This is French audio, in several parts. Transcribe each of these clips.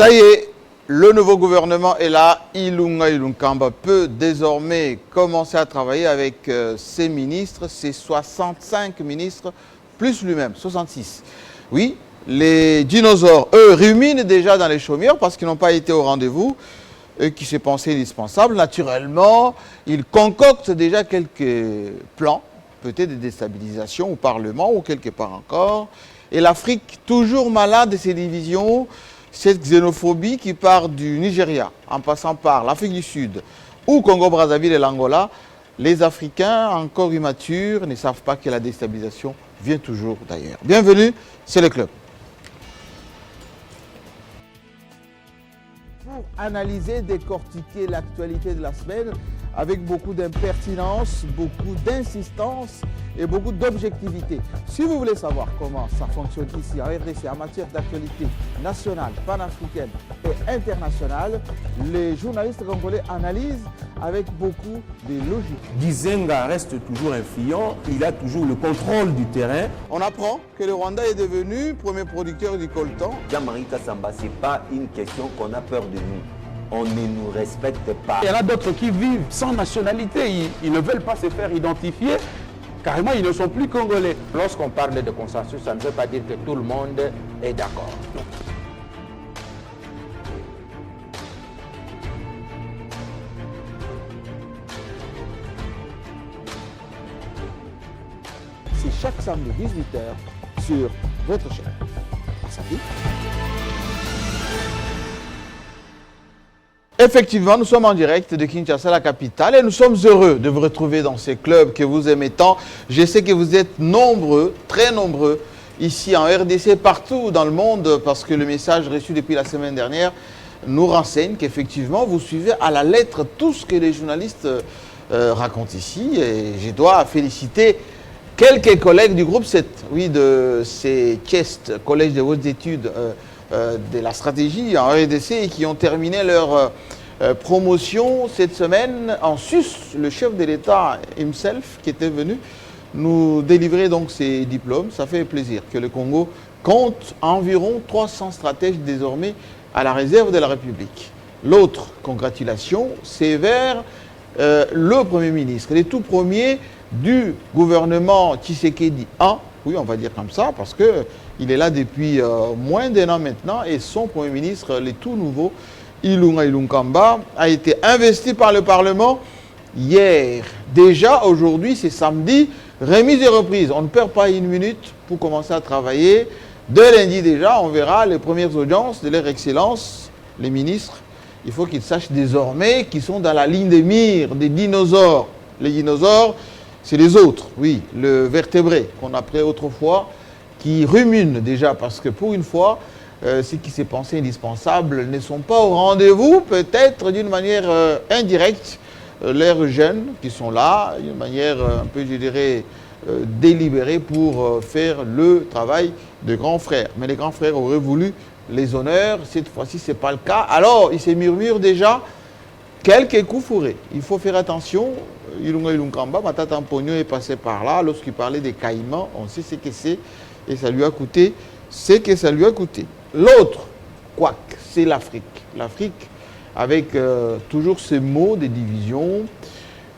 Ça y est, le nouveau gouvernement est là. Ilunga Ilunkamba peut désormais commencer à travailler avec ses ministres, ses 65 ministres, plus lui-même, 66. Oui, les dinosaures, eux, ruminent déjà dans les chaumières parce qu'ils n'ont pas été au rendez-vous, et qui s'est pensé indispensable. Naturellement, ils concoctent déjà quelques plans, peut-être de déstabilisation au Parlement ou quelque part encore. Et l'Afrique, toujours malade de ses divisions, cette xénophobie qui part du Nigeria, en passant par l'Afrique du Sud, ou Congo-Brazzaville et l'Angola, les Africains, encore immatures, ne savent pas que la déstabilisation vient toujours d'ailleurs. Bienvenue, c'est le club. Pour analyser, décortiquer l'actualité de la semaine avec beaucoup d'impertinence, beaucoup d'insistance et beaucoup d'objectivité. Si vous voulez savoir comment ça fonctionne ici en RDC en matière d'actualité nationale, panafricaine et internationale, les journalistes congolais analysent avec beaucoup de logique. Gizenga reste toujours influent, il a toujours le contrôle du terrain. On apprend que le Rwanda est devenu premier producteur du coltan. Jean-Marie Kassamba, ce n'est pas une question qu'on a peur de nous. On ne nous respecte pas. Il y en a d'autres qui vivent sans nationalité, ils ne veulent pas se faire identifier. Carrément, ils ne sont plus congolais. Lorsqu'on parle de consensus, ça ne veut pas dire que tout le monde est d'accord. C'est chaque samedi 18h sur votre chaîne. À samedi. Effectivement, nous sommes en direct de Kinshasa, la capitale, et nous sommes heureux de vous retrouver dans ces clubs que vous aimez tant. Je sais que vous êtes nombreux, très nombreux, ici en RDC, partout dans le monde, parce que le message reçu depuis la semaine dernière nous renseigne qu'effectivement, vous suivez à la lettre tout ce que les journalistes racontent ici. Et je dois féliciter quelques collègues du groupe 7, oui, de ces CHEST, Collège de hautes études de la stratégie en RDC, qui ont terminé leur promotion cette semaine en sus. Le chef de l'État himself qui était venu nous délivrer donc ses diplômes. Ça fait plaisir que le Congo compte environ 300 stratèges désormais à la réserve de la République. L'autre congratulation, c'est vers le Premier ministre, les tout premiers du gouvernement Tshisekedi 1, oui, on va dire comme ça, parce qu'il est là depuis moins d'un an maintenant, et son Premier ministre, le tout nouveau, Ilunga Ilunkamba, a été investi par le Parlement hier. Déjà, aujourd'hui, c'est samedi, remise et reprise. On ne perd pas une minute pour commencer à travailler. Dès lundi déjà, on verra les premières audiences de leur Excellence, les ministres. Il faut qu'ils sachent désormais qu'ils sont dans la ligne des mires, des dinosaures. Les dinosaures, c'est les autres, oui, le vertébré qu'on appelait autrefois, qui ruminent déjà, parce que pour une fois, ce qui s'est pensé indispensable ne sont pas au rendez-vous, peut-être d'une manière indirecte, leurs jeunes qui sont là, d'une manière un peu, je dirais, délibérée pour faire le travail de grands frères. Mais les grands frères auraient voulu les honneurs, cette fois-ci ce n'est pas le cas. Alors, ils se murmurent déjà quelques coups fourrés. Il faut faire attention. Ilunga Ilunkamba, Matata Mpogno est passé par là lorsqu'il parlait des caïmans. On sait ce que c'est et ça lui a coûté ce que ça lui a coûté. L'autre, quoi, c'est l'Afrique. L'Afrique avec toujours ces mots de division.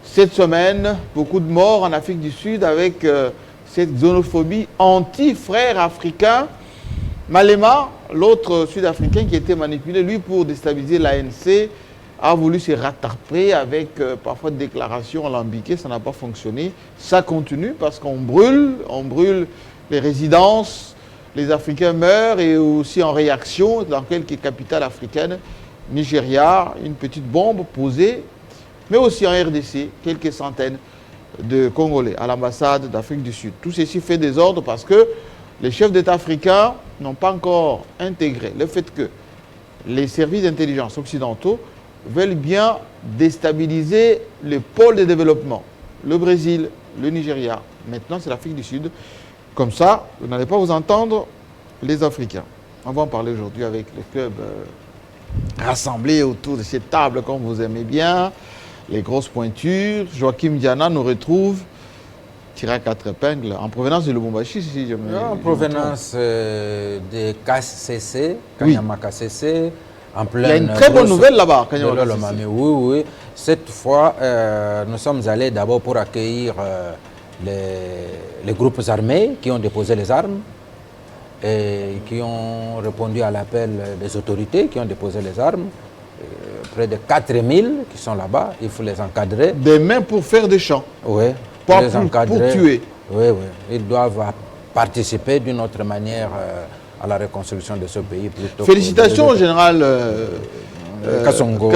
Cette semaine, beaucoup de morts en Afrique du Sud avec cette xénophobie anti-frères africains. Malema, l'autre Sud-Africain qui était manipulé, lui, pour déstabiliser l'ANC, a voulu se rattraper avec parfois des déclarations alambiquées, ça n'a pas fonctionné. Ça continue parce qu'on brûle les résidences, les Africains meurent et aussi en réaction dans quelques capitales africaines, Nigeria, une petite bombe posée, mais aussi en RDC, quelques centaines de Congolais à l'ambassade d'Afrique du Sud. Tout ceci fait désordre parce que les chefs d'État africains n'ont pas encore intégré le fait que les services d'intelligence occidentaux veulent bien déstabiliser les pôles de développement. Le Brésil, le Nigeria, maintenant c'est l'Afrique du Sud. Comme ça, vous n'allez pas vous entendre les Africains. On va en parler aujourd'hui avec le club rassemblé autour de cette table comme vous aimez bien, les grosses pointures. Joachim Diana nous retrouve, tiré à 4 épingles, en provenance de Lubumbashi, si je me... En provenance de KCC, Kanyama KCC, en Il y a une très bonne nouvelle là-bas. Oui, oui. Cette fois, nous sommes allés d'abord pour accueillir les groupes armés qui ont déposé les armes et qui ont répondu à l'appel des autorités qui ont déposé les armes. Près de 4000 qui sont là-bas, il faut les encadrer. Des mains pour faire des champs. Oui, pas les encadrer. Pour tuer. Oui, oui. Ils doivent participer d'une autre manière à la reconstruction de ce pays. Félicitations au général Kassongo,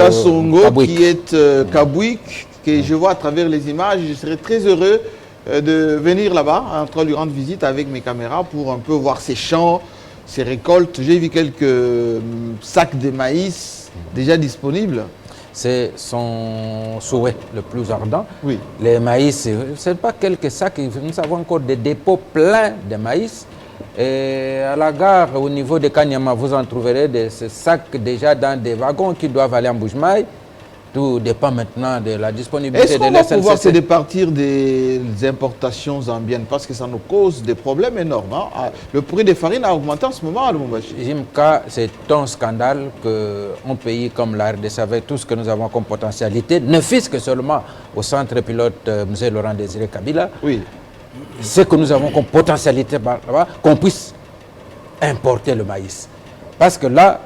qui est Kabouik, que je vois à travers les images. Je serais très heureux de venir là-bas, en lui rendre visite avec mes caméras pour un peu voir ses champs, ses récoltes. J'ai vu quelques sacs de maïs déjà disponibles. C'est son souhait le plus ardent. Oui. Les maïs, ce n'est pas quelques sacs, nous avons encore des dépôts pleins de maïs. Et à la gare, au niveau de Kanyama, vous en trouverez ces sacs déjà dans des wagons qui doivent aller en Bouge-Maï. Tout dépend maintenant de la disponibilité de l'SNCC. Est-ce qu'on va pouvoir se départir des importations zambiennes? Parce que ça nous cause des problèmes énormes. Hein? Le prix des farines a augmenté en ce moment à Lubumbashi. Jimka, c'est un scandale qu'un pays comme la RDC, avec tout ce que nous avons comme potentialité, ne fût-ce que seulement au centre pilote M. Laurent Désiré Kabila, oui. Ce que nous avons comme potentialité là-bas, qu'on puisse importer le maïs. Parce que là,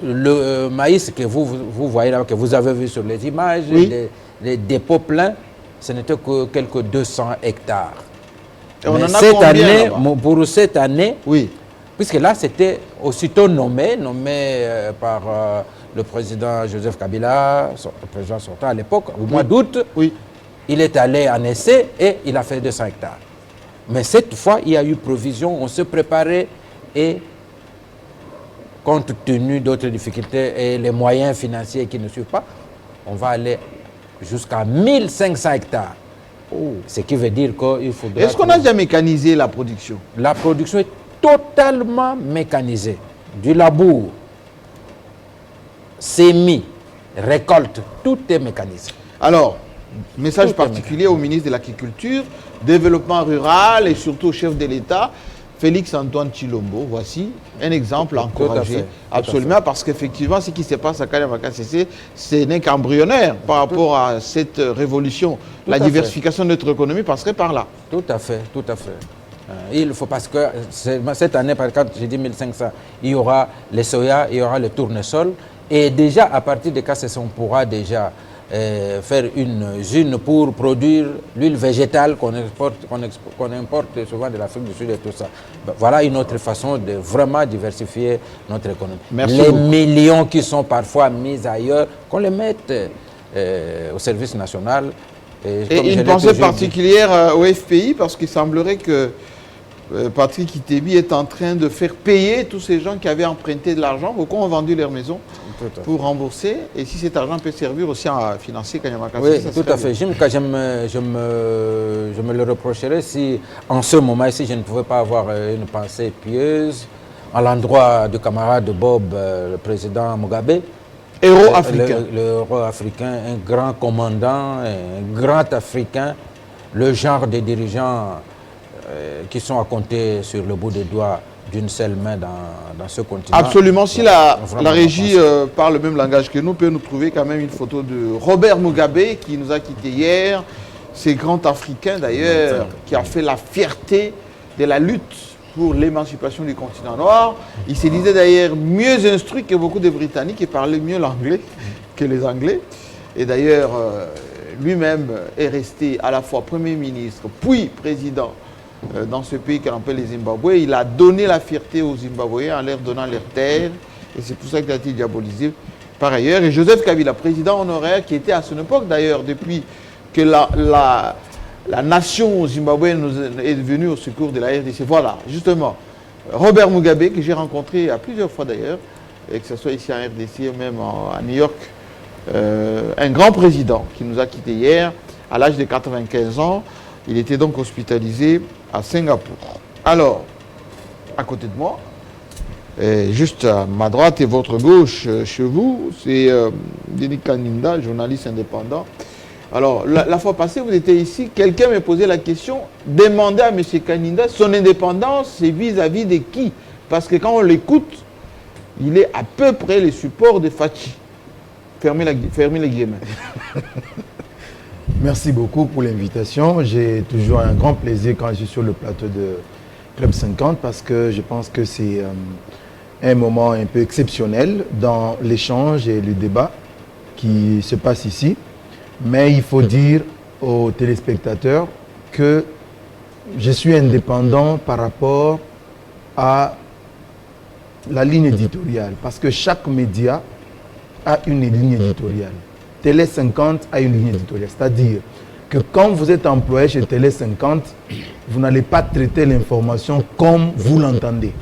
le maïs que vous voyez là, que vous avez vu sur les images, oui. les dépôts pleins, ce n'était que quelques 200 hectares. Et mais cette année, pour cette année, oui. Puisque là, c'était aussitôt nommé par le président Joseph Kabila, le président sortant à l'époque, au mois d'août, oui. Il est allé en essai et il a fait 200 hectares. Mais cette fois, il y a eu provision, on se préparait et compte tenu d'autres difficultés et les moyens financiers qui ne suivent pas, on va aller jusqu'à 1500 hectares. Oh. Ce qui veut dire qu'il faudra... Est-ce qu'on a déjà mécanisé la production? La production est totalement mécanisée. Du labour, semis, récolte, tout est mécanisé. Alors, message particulier au ministre de l'Agriculture, Développement rural et surtout au chef de l'État, Félix Antoine Tshilombo. Voici un exemple encouragé. Absolument, parce qu'effectivement, ce qui se passe à Kanyama-Kasese, ce n'est qu'embryonnaire par rapport à cette révolution. La diversification de notre économie passerait par là. Tout à fait, tout à fait. Il faut, parce que cette année, par exemple, j'ai dit 1500, il y aura les soya, il y aura le tournesol. Et déjà, à partir de Kasese, on pourra déjà faire une usine pour produire l'huile végétale qu'on importe souvent de l'Afrique du Sud et tout ça. Voilà une autre façon de vraiment diversifier notre économie. Merci les beaucoup. Millions qui sont parfois mis ailleurs, qu'on les mette au service national. Et une pensée particulière au FPI, parce qu'il semblerait que Patrick Itebi est en train de faire payer tous ces gens qui avaient emprunté de l'argent. Beaucoup ont vendu leur maison pour rembourser. Et si cet argent peut servir aussi à financer Kanyama-Kasese, oui, ça tout à fait. Je me le reprocherais si, en ce moment ici, je ne pouvais pas avoir une pensée pieuse à l'endroit du camarade Bob, le président Mugabe. Héros africain. Le héros africain, un grand commandant, un grand africain, le genre de dirigeants qui sont à compter sur le bout des doigts d'une seule main dans ce continent. Absolument. Si la régie parle le même langage que nous, peut nous trouver quand même une photo de Robert Mugabe qui nous a quittés hier. C'est grand Africain d'ailleurs, qui a fait la fierté de la lutte pour l'émancipation du continent noir. Il se disait d'ailleurs mieux instruit que beaucoup de Britanniques et parlait mieux l'anglais que les Anglais. Et d'ailleurs, lui-même est resté à la fois Premier ministre puis président dans ce pays qu'on appelle les Zimbabwe. Il a donné la fierté aux Zimbabwéens en leur donnant leurs terres. Et c'est pour ça qu'il a été diabolisé par ailleurs. Et Joseph Kabila, président honoraire, qui était à son époque d'ailleurs, depuis que la nation zimbabwéenne est venue au secours de la RDC. Voilà, justement, Robert Mugabe, que j'ai rencontré à plusieurs fois d'ailleurs, et que ce soit ici en RDC ou même à New York, un grand président qui nous a quittés hier, à l'âge de 95 ans. Il était donc hospitalisé à Singapour. Alors, à côté de moi, juste à ma droite et votre gauche, chez vous, c'est Denis Kaninda, journaliste indépendant. Alors, la fois passée, vous étiez ici, quelqu'un m'a posé la question, demandez à M. Kaninda, son indépendance, c'est vis-à-vis de qui? Parce que quand on l'écoute, il est à peu près le support de Fachi. Fermez les guillemets. Merci beaucoup pour l'invitation. J'ai toujours un grand plaisir quand je suis sur le plateau de Club 50 parce que je pense que c'est un moment un peu exceptionnel dans l'échange et le débat qui se passe ici. Mais il faut dire aux téléspectateurs que je suis indépendant par rapport à la ligne éditoriale parce que chaque média a une ligne éditoriale. Télé 50 a une ligne éditoriale, c'est-à-dire que quand vous êtes employé chez Télé 50, vous n'allez pas traiter l'information comme vous l'entendez.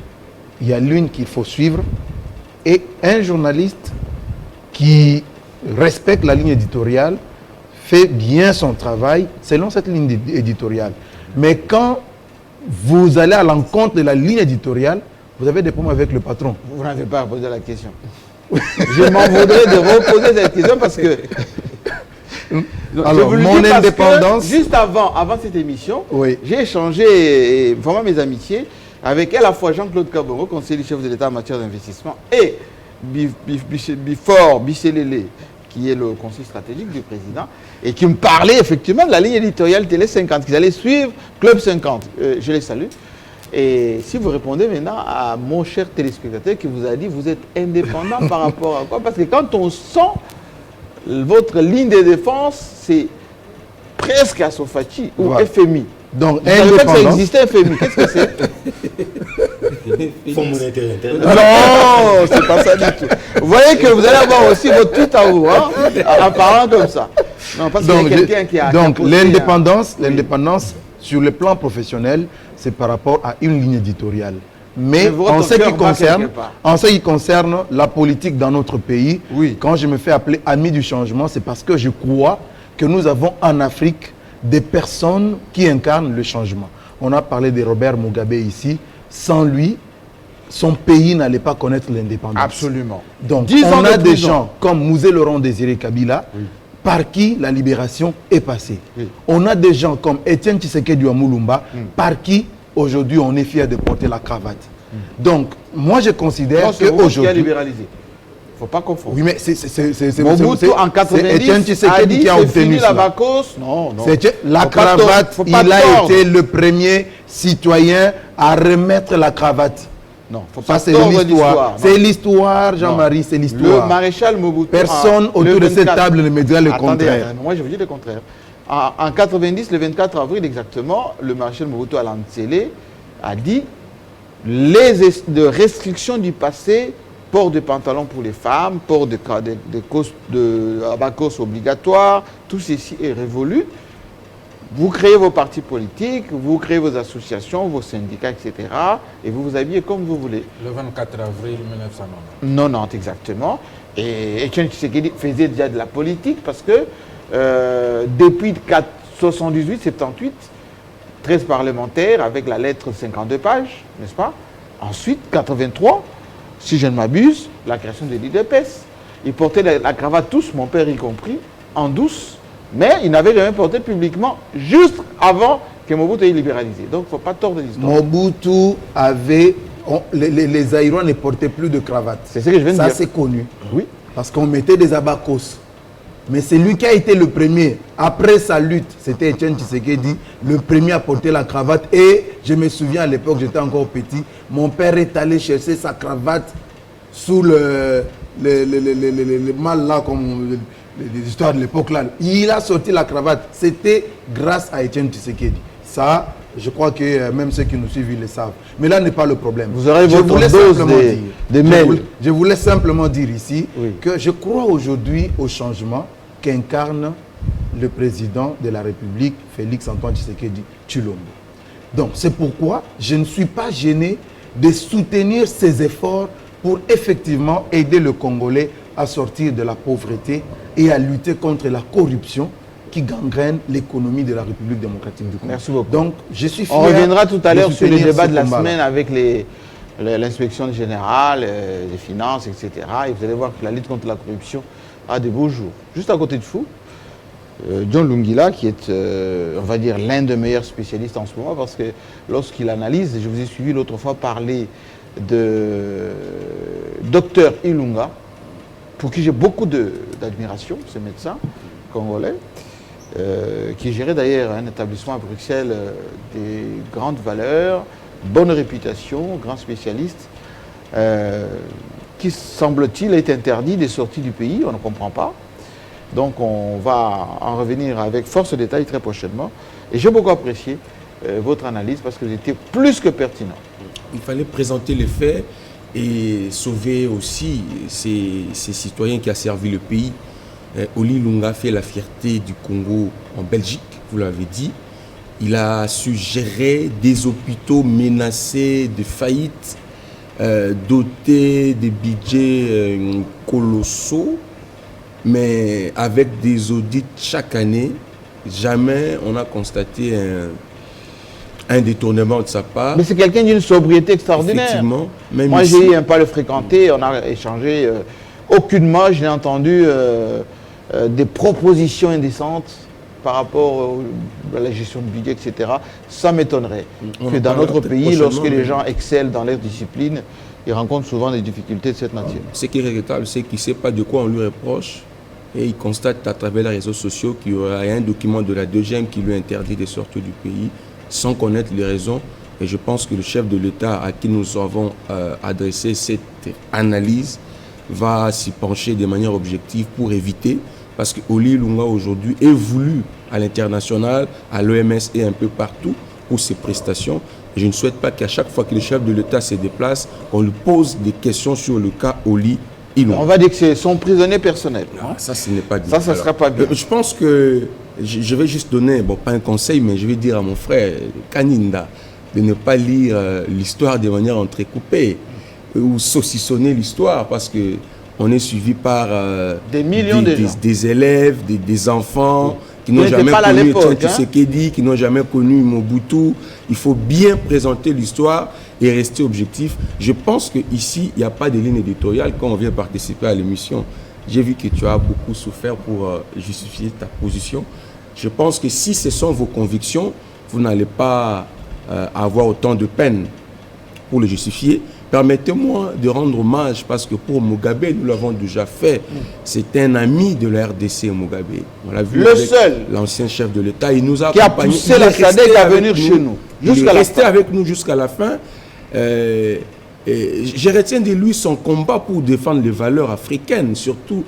Il y a l'une qu'il faut suivre et un journaliste qui respecte la ligne éditoriale fait bien son travail selon cette ligne éditoriale. Mais quand vous allez à l'encontre de la ligne éditoriale, vous avez des problèmes avec le patron. Vous n'avez pas posé la question. Je m'en voudrais de reposer cette question parce que... Alors, mon indépendance... Juste avant cette émission, oui. J'ai échangé, vraiment mes amitiés, avec à la fois Jean-Claude Kabongo, conseiller du chef de l'État en matière d'investissement, et Bifor Bisselele, qui est le conseiller stratégique du président, et qui me parlait effectivement de la ligne éditoriale Télé 50, qu'ils allaient suivre Club 50. Je les salue. Et si vous répondez maintenant à mon cher téléspectateur qui vous a dit vous êtes indépendant par rapport à quoi? Parce que quand on sent votre ligne de défense, c'est presque à Sofachi ou voilà. FMI. Donc, vous savez pas que ça existait FMI. Qu'est-ce que c'est? Fonds monétaire interne. Non, c'est pas ça du tout. Vous voyez que vous allez avoir aussi votre tweet à vous, hein, en parlant comme ça. Non, parce qu'il y a quelqu'un qui a... Donc, l'indépendance, sur le plan professionnel, c'est par rapport à une ligne éditoriale. Mais en ce qui concerne la politique dans notre pays, oui. Quand je me fais appeler ami du changement, c'est parce que je crois que nous avons en Afrique des personnes qui incarnent le changement. On a parlé de Robert Mugabe ici. Sans lui, son pays n'allait pas connaître l'indépendance. Absolument. Donc, on a des gens comme Mouzé Laurent Désiré Kabila, oui. Par qui la libération est passée. Oui. On a des gens comme Étienne Tshisekedi Moulumba, par qui aujourd'hui on est fier de porter la cravate. Donc, moi je considère qu'aujourd'hui... qui a libéralisé. Il ne faut pas confondre. Oui, mais c'est Mobutu en 90 Étienne Tshisekedi qui a obtenu la vacance. Non. La cravate, il a été le premier citoyen à remettre la cravate. Non, faut pas c'est l'histoire. C'est l'histoire, Jean-Marie, c'est l'histoire. Le maréchal Mobutu. Personne autour de cette table ne me dira le contraire. Moi, je vous dis le contraire. En 90, le 24 avril exactement, le maréchal Mobutu Alantsele a dit de restrictions du passé, port de pantalons pour les femmes, port de abacos obligatoires, tout ceci est révolu. Vous créez vos partis politiques, vous créez vos associations, vos syndicats, etc. Et vous vous habillez comme vous voulez. Le 24 avril 1990. 90 exactement. Et Etienne Tshisekedi faisait déjà de la politique parce que depuis 78-78, 13 parlementaires avec la lettre 52 pages, n'est-ce pas? Ensuite, 83, si je ne m'abuse, la création de l'IDPS. Ils portaient la cravate tous, mon père y compris, en douce. Mais il n'avait jamais porté publiquement, juste avant que Mobutu ait libéralisé. Donc, il ne faut pas tordre l'histoire. Mobutu avait... les Aïrois ne portaient plus de cravate. C'est ce que je viens de dire. Ça, c'est connu. Oui. Parce qu'on mettait des abacos. Mais c'est lui qui a été le premier. Après sa lutte, c'était Etienne Tshisekedi, le premier à porter la cravate. Et je me souviens, à l'époque, j'étais encore petit, mon père est allé chercher sa cravate sous le mal là, comme... l'histoire de l'époque là, il a sorti la cravate. C'était grâce à Etienne Tshisekedi. Ça, je crois que même ceux qui nous suivent, ils le savent. Mais là n'est pas le problème. Vous aurez votre dose de mails. Je voulais simplement dire ici que je crois aujourd'hui au changement qu'incarne le président de la République, Félix-Antoine Tshisekedi Tshilombo. Donc c'est pourquoi je ne suis pas gêné de soutenir ses efforts pour effectivement aider le Congolais à sortir de la pauvreté et à lutter contre la corruption qui gangrène l'économie de la République démocratique du Congo. Merci beaucoup. Donc, je suis fier. On reviendra tout à l'heure sur les débats de la combat. semaine avec l'inspection générale, les finances, etc. Et vous allez voir que la lutte contre la corruption a de beaux jours. Juste à côté de vous, John Lungila, qui est, on va dire, l'un des meilleurs spécialistes en ce moment, parce que lorsqu'il analyse, je vous ai suivi l'autre fois parler de Dr Ilunga, pour qui j'ai beaucoup d'admiration, ce médecin congolais, qui gérait d'ailleurs un établissement à Bruxelles des grandes valeurs, bonne réputation, grand spécialiste, qui semble-t-il est interdit des sorties du pays, on ne comprend pas. Donc on va en revenir avec force de détail très prochainement. Et j'ai beaucoup apprécié votre analyse parce que vous étiez plus que pertinent. Il fallait présenter les faits et sauver aussi ces citoyens qui ont servi le pays. Oli Lunga fait la fierté du Congo en Belgique, vous l'avez dit. Il a su gérer des hôpitaux menacés de faillite, dotés de budgets colossaux, mais avec des audits chaque année. Jamais on a constaté un détournement de sa part. Mais c'est quelqu'un d'une sobriété extraordinaire. Effectivement. Même moi, ici, j'ai eu un pas le fréquenter, on a échangé. Aucunement, je n'ai entendu des propositions indécentes par rapport à la gestion du budget, etc. Ça m'étonnerait que dans notre pays, lorsque les gens excellent dans leur discipline, ils rencontrent souvent des difficultés de cette nature. Ce qui est regrettable, c'est qu'il ne sait pas de quoi on lui reproche. Et il constate à travers les réseaux sociaux qu'il y aura un document de la 2e qui lui interdit de sortir du pays sans connaître les raisons. Et je pense que le chef de l'État à qui nous avons adressé cette analyse va s'y pencher de manière objective pour éviter, parce que Oli Lunga aujourd'hui est voulu à l'international, à l'OMS et un peu partout pour ses prestations. Et je ne souhaite pas qu'à chaque fois que le chef de l'État se déplace, on lui pose des questions sur le cas Oli Lunga. On va dire que c'est son prisonnier personnel. Non, ça, ce n'est pas bien. Ça ne sera pas bien. Je pense que je vais juste donner, bon, pas un conseil, mais je vais dire à mon frère Kaninda de ne pas lire l'histoire de manière entrecoupée ou saucissonner l'histoire, parce que on est suivi par des millions de gens, des élèves, des enfants qui n'ont jamais connu Etienne Tshisekedi, qui n'ont jamais connu Mobutu. Il faut bien présenter l'histoire et rester objectif. Je pense qu'ici, il n'y a pas de ligne éditoriale quand on vient participer à l'émission. J'ai vu que tu as beaucoup souffert pour justifier ta position. Je pense que si ce sont vos convictions, vous n'allez pas avoir autant de peine pour le justifier. Permettez-moi de rendre hommage, parce que pour Mugabe, nous l'avons déjà fait. C'est un ami de la RDC, Mugabe. On l'a vu, le seul, l'ancien chef de l'État. Il nous a qui a poussé la SADC à venir chez nous. Il est resté avec nous jusqu'à la fin. Je retiens de lui son combat pour défendre les valeurs africaines, surtout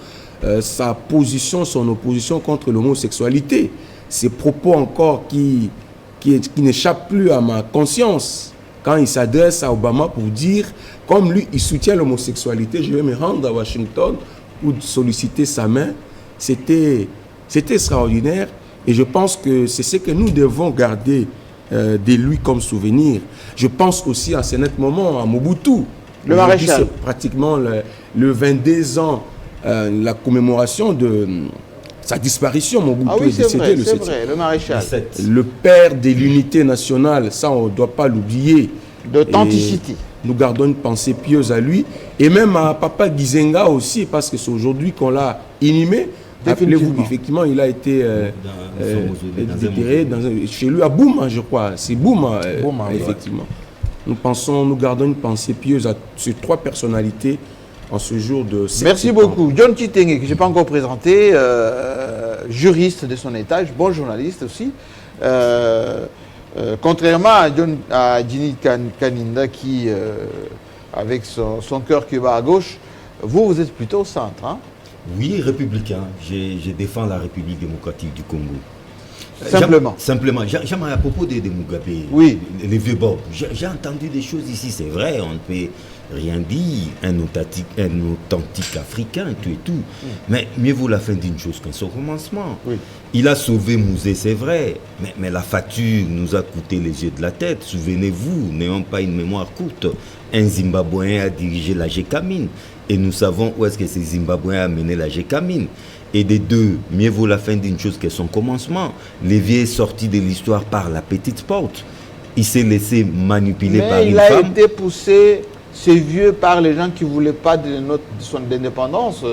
sa position, son opposition contre l'homosexualité. Ces propos encore qui n'échappent plus à ma conscience. Quand il s'adresse à Obama pour dire, comme lui, il soutient l'homosexualité, je vais me rendre à Washington pour solliciter sa main. C'était extraordinaire. Et je pense que c'est ce que nous devons garder de lui comme souvenir. Je pense aussi à ce net moment, à Mobutu. Le maréchal. C'est pratiquement le 22 ans, la commémoration de sa disparition. Mobutu est décédé le 7. Le maréchal. Le père de l'unité nationale, ça on ne doit pas l'oublier. D'authenticité. Nous gardons une pensée pieuse à lui. Et même à Papa Gizenga aussi, parce que c'est aujourd'hui qu'on l'a inhumé. Rappelez-vous qu'effectivement, il a été déterré chez lui à Bouma, je crois. C'est Bouma, effectivement. Ouais. Nous gardons une pensée pieuse à ces 3 personnalités en ce jour de... Merci beaucoup. John Kitenge, que je n'ai pas encore présenté, juriste de son étage, bon journaliste aussi. Contrairement à Jini Kaninda qui, avec son cœur qui va à gauche, vous êtes plutôt au centre. Hein? Oui, républicain. Je défends la République démocratique du Congo. Simplement. Simplement. J'aimerais à propos de Mugabe, oui. Les vieux Bob, j'ai entendu des choses ici, c'est vrai, on ne peut rien dire, un authentique africain, tout et tout. Mais mieux vaut la fin d'une chose qu'un son commencement. Oui. Il a sauvé Mouzé, c'est vrai, mais la facture nous a coûté les yeux de la tête. Souvenez-vous, n'ayons pas une mémoire courte, un Zimbabwéen a dirigé la GECAMINE. Et nous savons où est-ce que ces Zimbabwéens a mené la GECAMINE. Et des deux, mieux vaut la fin d'une chose que son commencement. Lévy est sorti de l'histoire par la petite porte. Il s'est laissé manipuler par une femme. Mais il a été poussé, ces vieux, par les gens qui ne voulaient pas de son indépendance.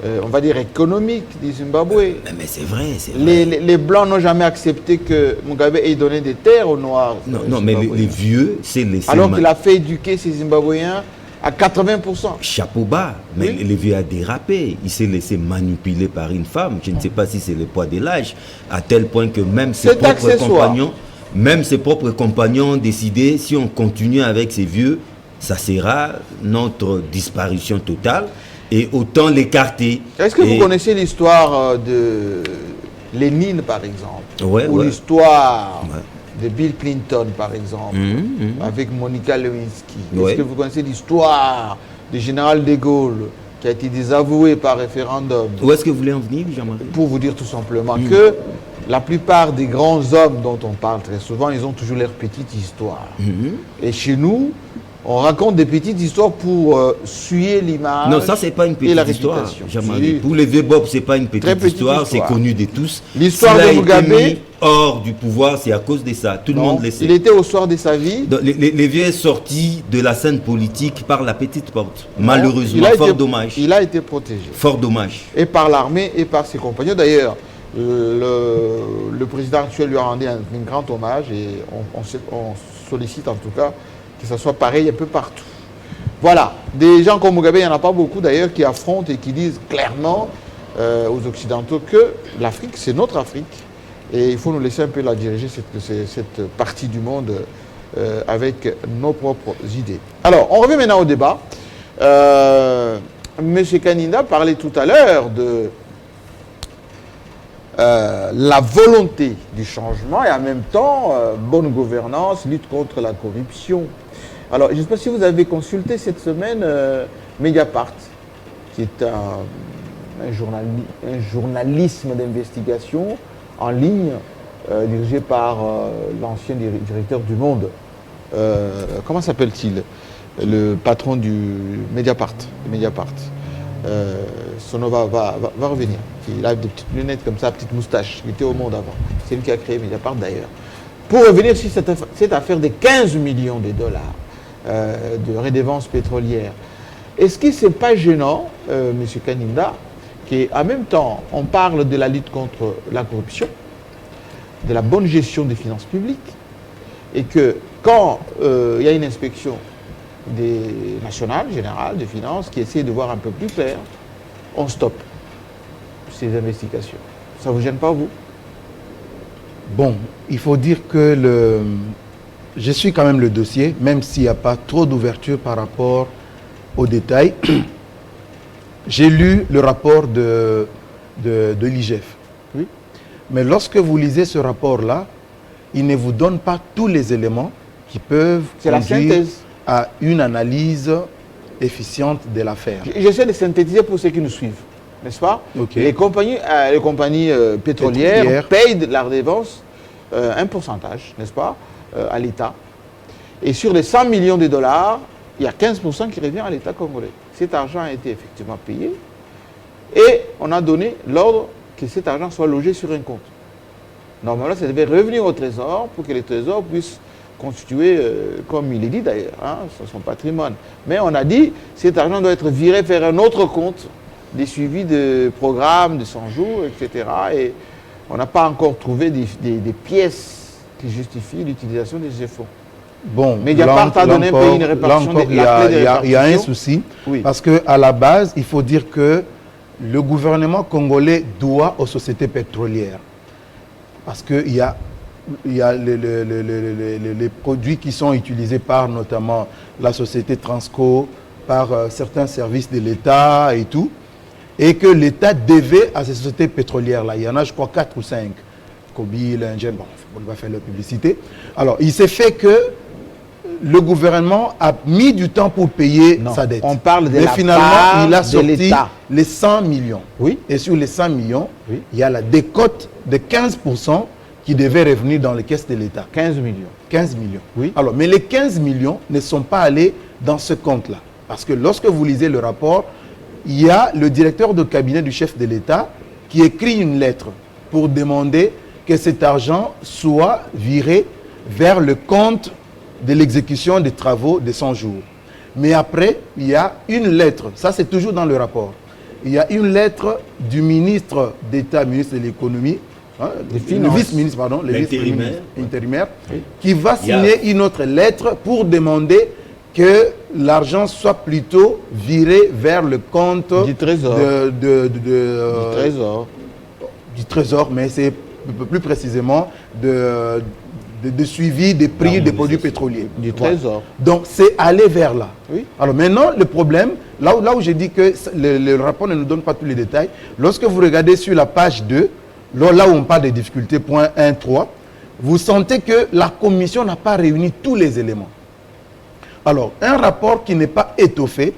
on va dire, économique du Zimbabwe. Mais c'est vrai, c'est vrai. Les Blancs n'ont jamais accepté que Mugabe ait donné des terres aux Noirs. Non, mais les vieux, c'est laissé... Alors qu'il a fait éduquer ces Zimbabwéens à 80%. Chapeau bas, mais Oui. le vieux a dérapé. Il s'est laissé manipuler par une femme. Je ne sais pas si c'est le poids de l'âge, à tel point que même ses propres compagnons ont décidé, si on continue avec ces vieux, ça sera notre disparition totale et autant l'écarter. Est-ce que vous connaissez l'histoire de Lénine, par exemple, Ouais, ou ouais. l'histoire de Bill Clinton, par exemple, avec Monica Lewinsky? Ouais. Est-ce que vous connaissez l'histoire du général de Gaulle qui a été désavoué par référendum? Où est-ce que vous voulez en venir, Jean-Marie? Pour vous dire tout simplement que la plupart des grands hommes dont on parle très souvent, ils ont toujours leur petite histoire. Et chez nous, on raconte des petites histoires pour suyer l'image. Non, ça, c'est pas une et la petite histoire, réputation. Jean-Marie. Si. Pour les vieux Bob, c'est pas une Très petite petite histoire, c'est histoire. connu de tous. L'histoire S'il de a été Mugabe- mis hors du pouvoir, c'est à cause de ça. Tout le Non, monde le sait. il était au soir de sa vie. Donc, les vieux est sorti de la scène politique par la petite porte. Non, Malheureusement, il a fort été- dommage. Il a été protégé. Fort dommage. Et par l'armée et par ses compagnons. D'ailleurs, le président actuel lui a rendu un grand hommage et on sollicite en tout cas que ça soit pareil un peu partout. Voilà, des gens comme Mugabe, il n'y en a pas beaucoup d'ailleurs qui affrontent et qui disent clairement aux Occidentaux que l'Afrique, c'est notre Afrique et il faut nous laisser un peu la diriger, cette partie du monde, avec nos propres idées. Alors, on revient maintenant au débat. Monsieur Kaninda parlait tout à l'heure de la volonté du changement et en même temps, bonne gouvernance, lutte contre la corruption. Alors, je ne sais pas si vous avez consulté cette semaine Mediapart, qui est un journalisme d'investigation en ligne dirigé par l'ancien directeur du Monde. Comment s'appelle-t-il? Le patron du Mediapart. Son nom va revenir. Il a des petites lunettes comme ça, petite moustache. Il était au Monde avant. C'est lui qui a créé Mediapart d'ailleurs. Pour revenir sur cette affaire des 15 millions de dollars de redevance pétrolière, est-ce que ce n'est pas gênant, M. Kaninda, qu'en même temps, on parle de la lutte contre la corruption, de la bonne gestion des finances publiques, et que quand il y a une inspection nationale, générale, des finances, qui essaie de voir un peu plus clair, on stoppe ces investigations. Ça ne vous gêne pas, vous? Bon, il faut dire que je suis quand même le dossier, même s'il n'y a pas trop d'ouverture par rapport aux détails. J'ai lu le rapport de l'IGF. Oui. Mais lorsque vous lisez ce rapport-là, il ne vous donne pas tous les éléments qui peuvent C'est la conduire synthèse. à une analyse efficiente de l'affaire. J'essaie de synthétiser pour ceux qui nous suivent, n'est-ce pas? Ok. Les compagnies pétrolières payent de la redevance un pourcentage, n'est-ce pas, à l'État. Et sur les 100 millions de dollars, il y a 15% qui revient à l'État congolais. Cet argent a été effectivement payé et on a donné l'ordre que cet argent soit logé sur un compte. Normalement, ça devait revenir au Trésor pour que le Trésor puisse constituer, comme il est dit d'ailleurs, son patrimoine. Mais on a dit que cet argent doit être viré vers un autre compte, des suivis de programmes, de 100 jours, etc. Et on n'a pas encore trouvé des pièces qui justifient l'utilisation de ces fonds. Bon, Mediapart a donné un peu une répartition. là encore, il y a un souci, Oui. parce qu'à la base, il faut dire que le gouvernement congolais doit aux sociétés pétrolières. Parce qu'il y a les produits qui sont utilisés par notamment la société Transco, par certains services de l'État et tout, et que l'État devait à ces sociétés pétrolières-là. Il y en a, je crois, 4 ou 5. Kobil, Ingen, bon, on va faire leur publicité. Alors, il s'est fait que le gouvernement a mis du temps pour payer sa dette. On parle de mais la finalement, part il a de sorti l'État. les 100 millions. Oui. Et sur les 100 millions, Oui. il y a la décote de 15% qui devait revenir dans les caisses de l'État. 15 millions. 15 millions. Oui. Alors, mais les 15 millions ne sont pas allés dans ce compte-là. Parce que lorsque vous lisez le rapport, il y a le directeur de cabinet du chef de l'État qui écrit une lettre pour demander que cet argent soit viré vers le compte de l'exécution des travaux de 100 jours. Mais après, il y a une lettre, ça c'est toujours dans le rapport, il y a une lettre du ministre d'État, ministre de l'économie, hein, le vice-ministre, pardon, le vice-ministre intérimaire, qui va signer une autre lettre pour demander que l'argent soit plutôt viré vers le compte du Trésor. Du Trésor, mais c'est plus précisément de suivi des prix des produits pétroliers. Du Trésor. Donc, c'est aller vers là. Oui. Alors maintenant, le problème, là où j'ai dit que le rapport ne nous donne pas tous les détails, lorsque vous regardez sur la page 2, là où on parle des difficultés, point 1, 3, vous sentez que la commission n'a pas réuni tous les éléments. Alors, un rapport qui n'est pas étoffé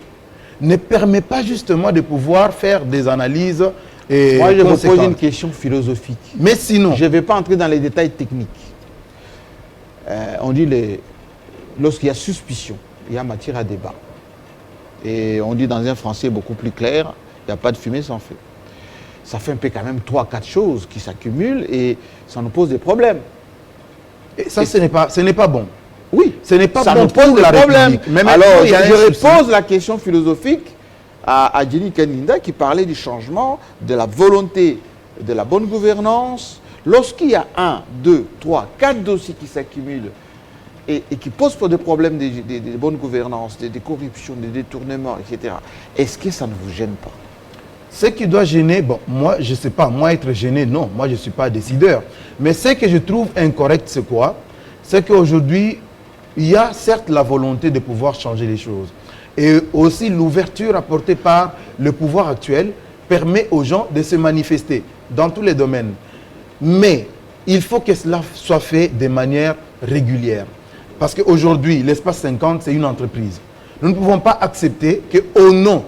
ne permet pas justement de pouvoir faire des analyses. Moi, je vous pose une question philosophique. Mais sinon... Je ne vais pas entrer dans les détails techniques. On dit lorsqu'il y a suspicion, il y a matière à débat. Et on dit dans un français beaucoup plus clair, il n'y a pas de fumée sans feu. Ça fait un peu quand même 3-4 choses qui s'accumulent et ça nous pose des problèmes. Et ça, ce n'est pas bon. Oui, ce n'est pas ça bon nous pose des problèmes. Alors, je repose la question philosophique à Jenny Kaninda qui parlait du changement, de la volonté, de la bonne gouvernance. Lorsqu'il y a 1, 2, 3, 4 dossiers qui s'accumulent et qui posent des problèmes de bonne gouvernance, des corruptions, des détournements, etc., est-ce que ça ne vous gêne pas? Ce qui doit gêner, bon, moi, je ne sais pas, moi être gêné, non, moi je ne suis pas décideur. Mais ce que je trouve incorrect, c'est quoi? C'est qu'aujourd'hui, il y a certes la volonté de pouvoir changer les choses. Et aussi l'ouverture apportée par le pouvoir actuel permet aux gens de se manifester dans tous les domaines. Mais il faut que cela soit fait de manière régulière. Parce qu'aujourd'hui, l'Espace 50, c'est une entreprise. Nous ne pouvons pas accepter qu'au nom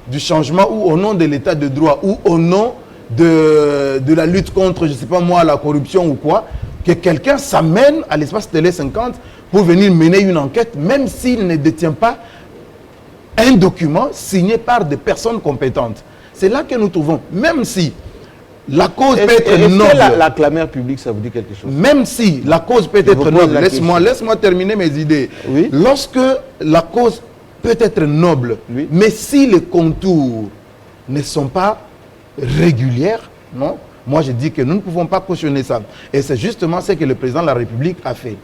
du changement ou au nom de l'état de droit ou au nom de la lutte contre, je ne sais pas moi, la corruption ou quoi, que quelqu'un s'amène à l'Espace Télé 50 pour venir mener une enquête, même s'il ne détient pas un document signé par des personnes compétentes. C'est là que nous trouvons, même si la cause peut être noble. Est-ce que la clameur publique, ça vous dit quelque chose? Même si la cause peut être noble, laisse-moi terminer mes idées. Oui. Lorsque la cause peut être noble, oui, mais si les contours ne sont pas réguliers, non, moi je dis que nous ne pouvons pas cautionner ça. Et c'est justement ce que le président de la République a fait.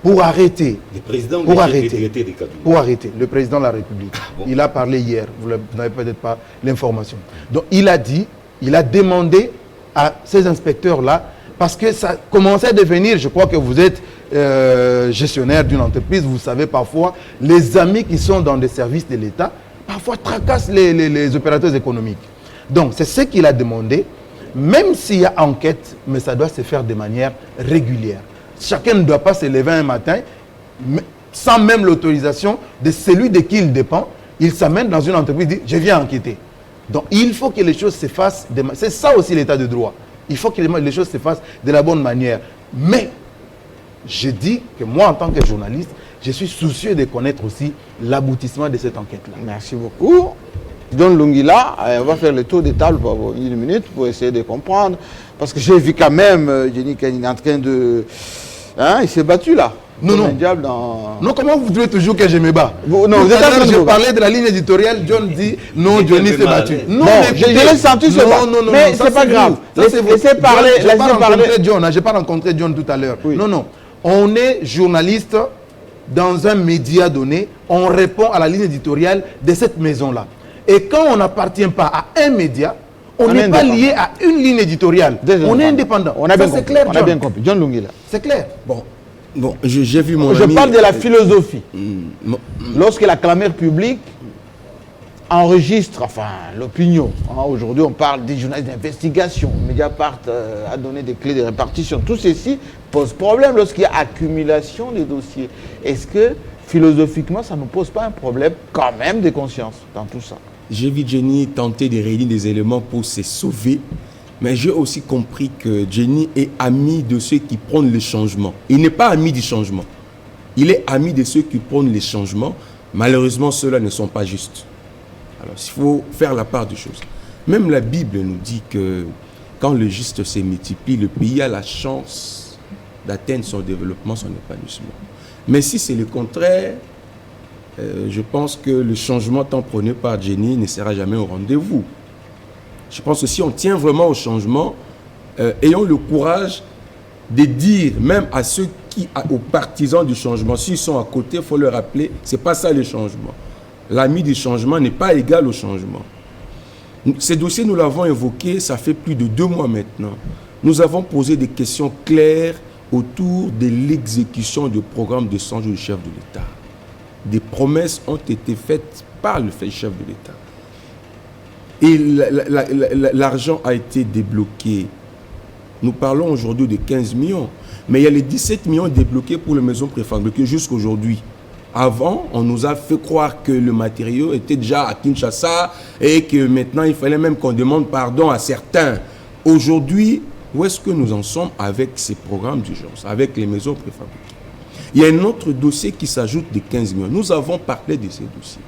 Pour arrêter, le président le président de la République, il a parlé hier, vous n'avez peut-être pas l'information. Donc il a dit, il a demandé à ces inspecteurs-là, parce que ça commençait à devenir, je crois que vous êtes gestionnaire d'une entreprise, vous savez parfois, les amis qui sont dans des services de l'État, parfois tracassent les opérateurs économiques. Donc c'est ce qu'il a demandé, même s'il y a enquête, mais ça doit se faire de manière régulière. Chacun ne doit pas se lever un matin, sans même l'autorisation de celui de qui il dépend, il s'amène dans une entreprise et dit « je viens enquêter ». Donc il faut que les choses se fassent, c'est ça aussi l'état de droit. Il faut que les choses se fassent de la bonne manière. Mais, je dis que moi en tant que journaliste, je suis soucieux de connaître aussi l'aboutissement de cette enquête-là. Merci beaucoup. John Lungila, on va faire le tour des tables pour une minute pour essayer de comprendre. Parce que j'ai vu quand même Jenny Kaninda en train de... Hein, il s'est battu là. Non, non. Non, comment vous voulez toujours que je me bats? Non, je parlais de la ligne éditoriale, John dit non, Johnny s'est battu. Non, je l'ai senti se battre. Non, mais c'est pas grave. Laissez parler. Je n'ai pas rencontré John tout à l'heure. Oui. Non, non. On est journaliste dans un média donné, on répond à la ligne éditoriale de cette maison-là. Et quand on n'appartient pas à un média, on n'est pas lié à une ligne éditoriale. On est indépendant. On a bien compris. John Lungila. C'est clair. Bon, j'ai vu mon ami... Je parle de la philosophie. Lorsque la clameur publique enregistre, l'opinion. Aujourd'hui, on parle des journalistes d'investigation. Mediapart a donné des clés de répartition. Tout ceci pose problème lorsqu'il y a accumulation des dossiers. Est-ce que, philosophiquement, ça ne nous pose pas un problème quand même de conscience dans tout ça? J'ai vu Jenny tenter de réunir des éléments pour se sauver. Mais j'ai aussi compris que Jenny est ami de ceux qui prônent le changement. Il n'est pas ami du changement. Il est ami de ceux qui prônent les changements. Malheureusement, ceux-là ne sont pas justes. Alors, il faut faire la part des choses. Même la Bible nous dit que quand le juste se multiplie, le pays a la chance d'atteindre son développement, son épanouissement. Mais si c'est le contraire, je pense que le changement tant prôné par Jenny ne sera jamais au rendez-vous. Je pense que si on tient vraiment au changement, ayons le courage de dire, même à ceux aux partisans du changement, s'ils sont à côté, il faut leur rappeler, ce n'est pas ça le changement. L'ami du changement n'est pas égal au changement. Ces dossiers, nous l'avons évoqué, ça fait plus de 2 mois maintenant. Nous avons posé des questions claires autour de l'exécution du programme de 100 jours du chef de l'État. Des promesses ont été faites par le chef de l'État. Et l'argent a été débloqué. Nous parlons aujourd'hui de 15 millions. Mais il y a les 17 millions débloqués pour les maisons préfabriquées jusqu'à aujourd'hui. Avant, on nous a fait croire que le matériau était déjà à Kinshasa et que maintenant, il fallait même qu'on demande pardon à certains. Aujourd'hui, où est-ce que nous en sommes avec ces programmes d'urgence, avec les maisons préfabriquées? Il y a un autre dossier qui s'ajoute de 15 millions. Nous avons parlé de ces dossiers.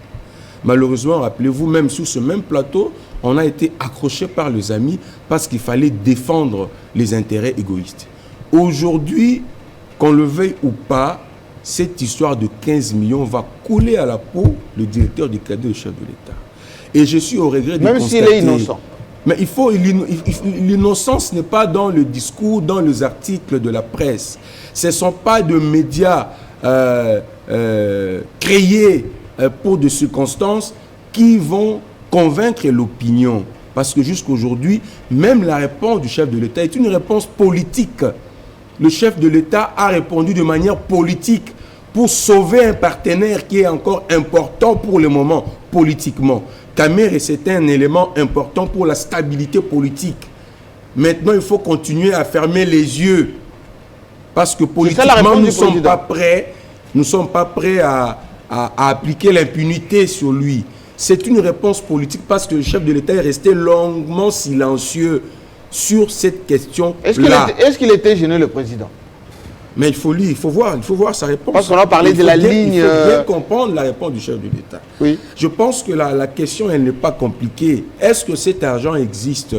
Malheureusement, rappelez-vous, même sur ce même plateau, on a été accroché par les amis parce qu'il fallait défendre les intérêts égoïstes. Aujourd'hui, qu'on le veuille ou pas, cette histoire de 15 millions va couler à la peau le directeur du cabinet du chef de l'État. Et je suis au regret de constater... Même s'il est innocent. Mais l'innocence n'est pas dans le discours, dans les articles de la presse. Ce ne sont pas de médias créés pour des circonstances qui vont convaincre l'opinion. Parce que jusqu'aujourd'hui, même la réponse du chef de l'État est une réponse politique. Le chef de l'État a répondu de manière politique pour sauver un partenaire qui est encore important pour le moment, politiquement. Caméré, c'est un élément important pour la stabilité politique. Maintenant, il faut continuer à fermer les yeux. Parce que politiquement, nous ne sommes pas prêts à appliquer l'impunité sur lui. C'est une réponse politique parce que le chef de l'État est resté longuement silencieux sur cette question-là. Est-ce qu'il était gêné, le président? Mais il faut lire, il faut voir sa réponse. Parce qu'on a parlé de la ligne... Il faut bien comprendre la réponse du chef de l'État. Oui. Je pense que la question, elle n'est pas compliquée. Est-ce que cet argent existe?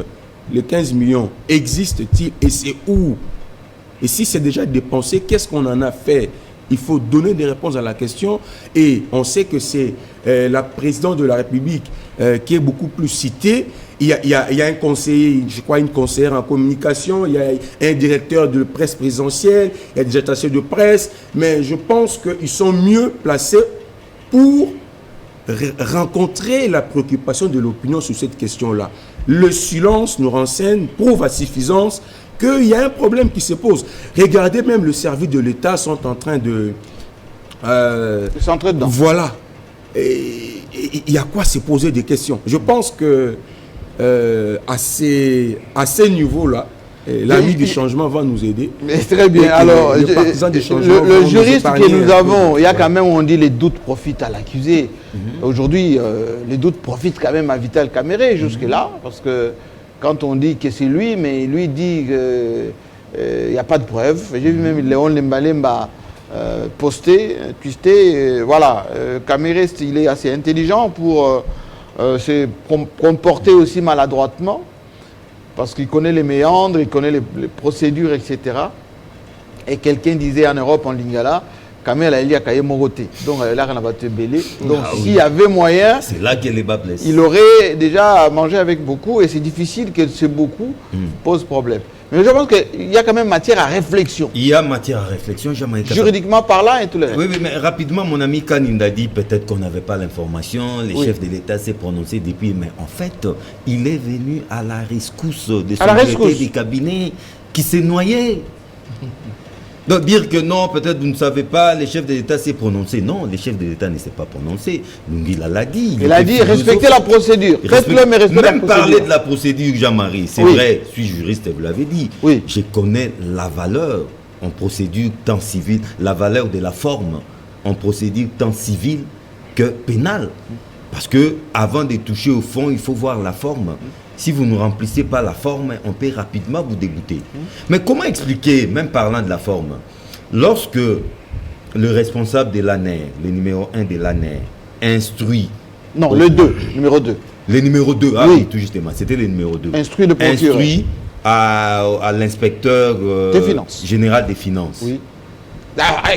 Les 15 millions, existe-t-il et c'est où? Et si c'est déjà dépensé, qu'est-ce qu'on en a fait? Il faut donner des réponses à la question. Et on sait que c'est la présidente de la République qui est beaucoup plus citée. Il y a un conseiller, je crois une conseillère en communication, il y a un directeur de presse présidentielle, il y a des attachés de presse, mais je pense qu'ils sont mieux placés pour rencontrer la préoccupation de l'opinion sur cette question-là. Le silence nous renseigne, prouve à suffisance qu'il y a un problème qui se pose. Regardez, même le service de l'État sont en train de... s'entrer dedans. Voilà. Il y a quoi se poser des questions. Je pense que à ces niveaux-là, l'ami du changement va nous aider. Mais très bien. Alors, le juriste que nous avons, il y a quand même, on dit, les doutes profitent à l'accusé. Aujourd'hui, les doutes profitent quand même à Vital Caméré jusque-là, parce que quand on dit que c'est lui, mais lui dit qu'il n'y a pas de preuves. J'ai vu même Léon Lemba posté, twisté. Voilà, Caméré, il est assez intelligent pour se comporter aussi maladroitement, parce qu'il connaît les méandres, il connaît les procédures, etc. Et quelqu'un disait en Europe, en Lingala, Kamel a lié à Kaye Moroté. Donc là, on va te bêler. Donc s'il y avait moyen, c'est là que les bas blessent. Il aurait déjà mangé avec beaucoup, et c'est difficile que ce beaucoup pose problème. Mais je pense qu'il y a quand même matière à réflexion. Il y a matière à réflexion, Jamaïca. Juridiquement parlant et tout le reste. Oui, mais rapidement, mon ami Kanim a dit peut-être qu'on n'avait pas l'information, les chefs de l'État s'est prononcé depuis, mais en fait, il est venu à la rescousse de son directeur du cabinet qui s'est noyé. Donc dire que non, peut-être vous ne savez pas, les chefs de l'État s'est prononcé. Non, les chefs de l'État ne s'est pas prononcé. Lungila l'a dit. Il a dit respectez la procédure. Faites-le, mais respectez la procédure. Même parler de la procédure, Jean-Marie, c'est vrai, je suis juriste, vous l'avez dit. Oui. Je connais la valeur en procédure tant civile, la valeur de la forme en procédure tant civile que pénale. Parce que avant de toucher au fond, il faut voir la forme. Si vous ne remplissez pas la forme, on peut rapidement vous dégoûter. Mais comment expliquer, même parlant de la forme, lorsque le responsable de l'ANER, le numéro 1 de l'ANER, instruit... Non, le 2, numéro 2. Le numéro 2, ah oui, tout justement, c'était le numéro 2. Instruit le procureur. Instruit à l'inspecteur général des finances. Oui.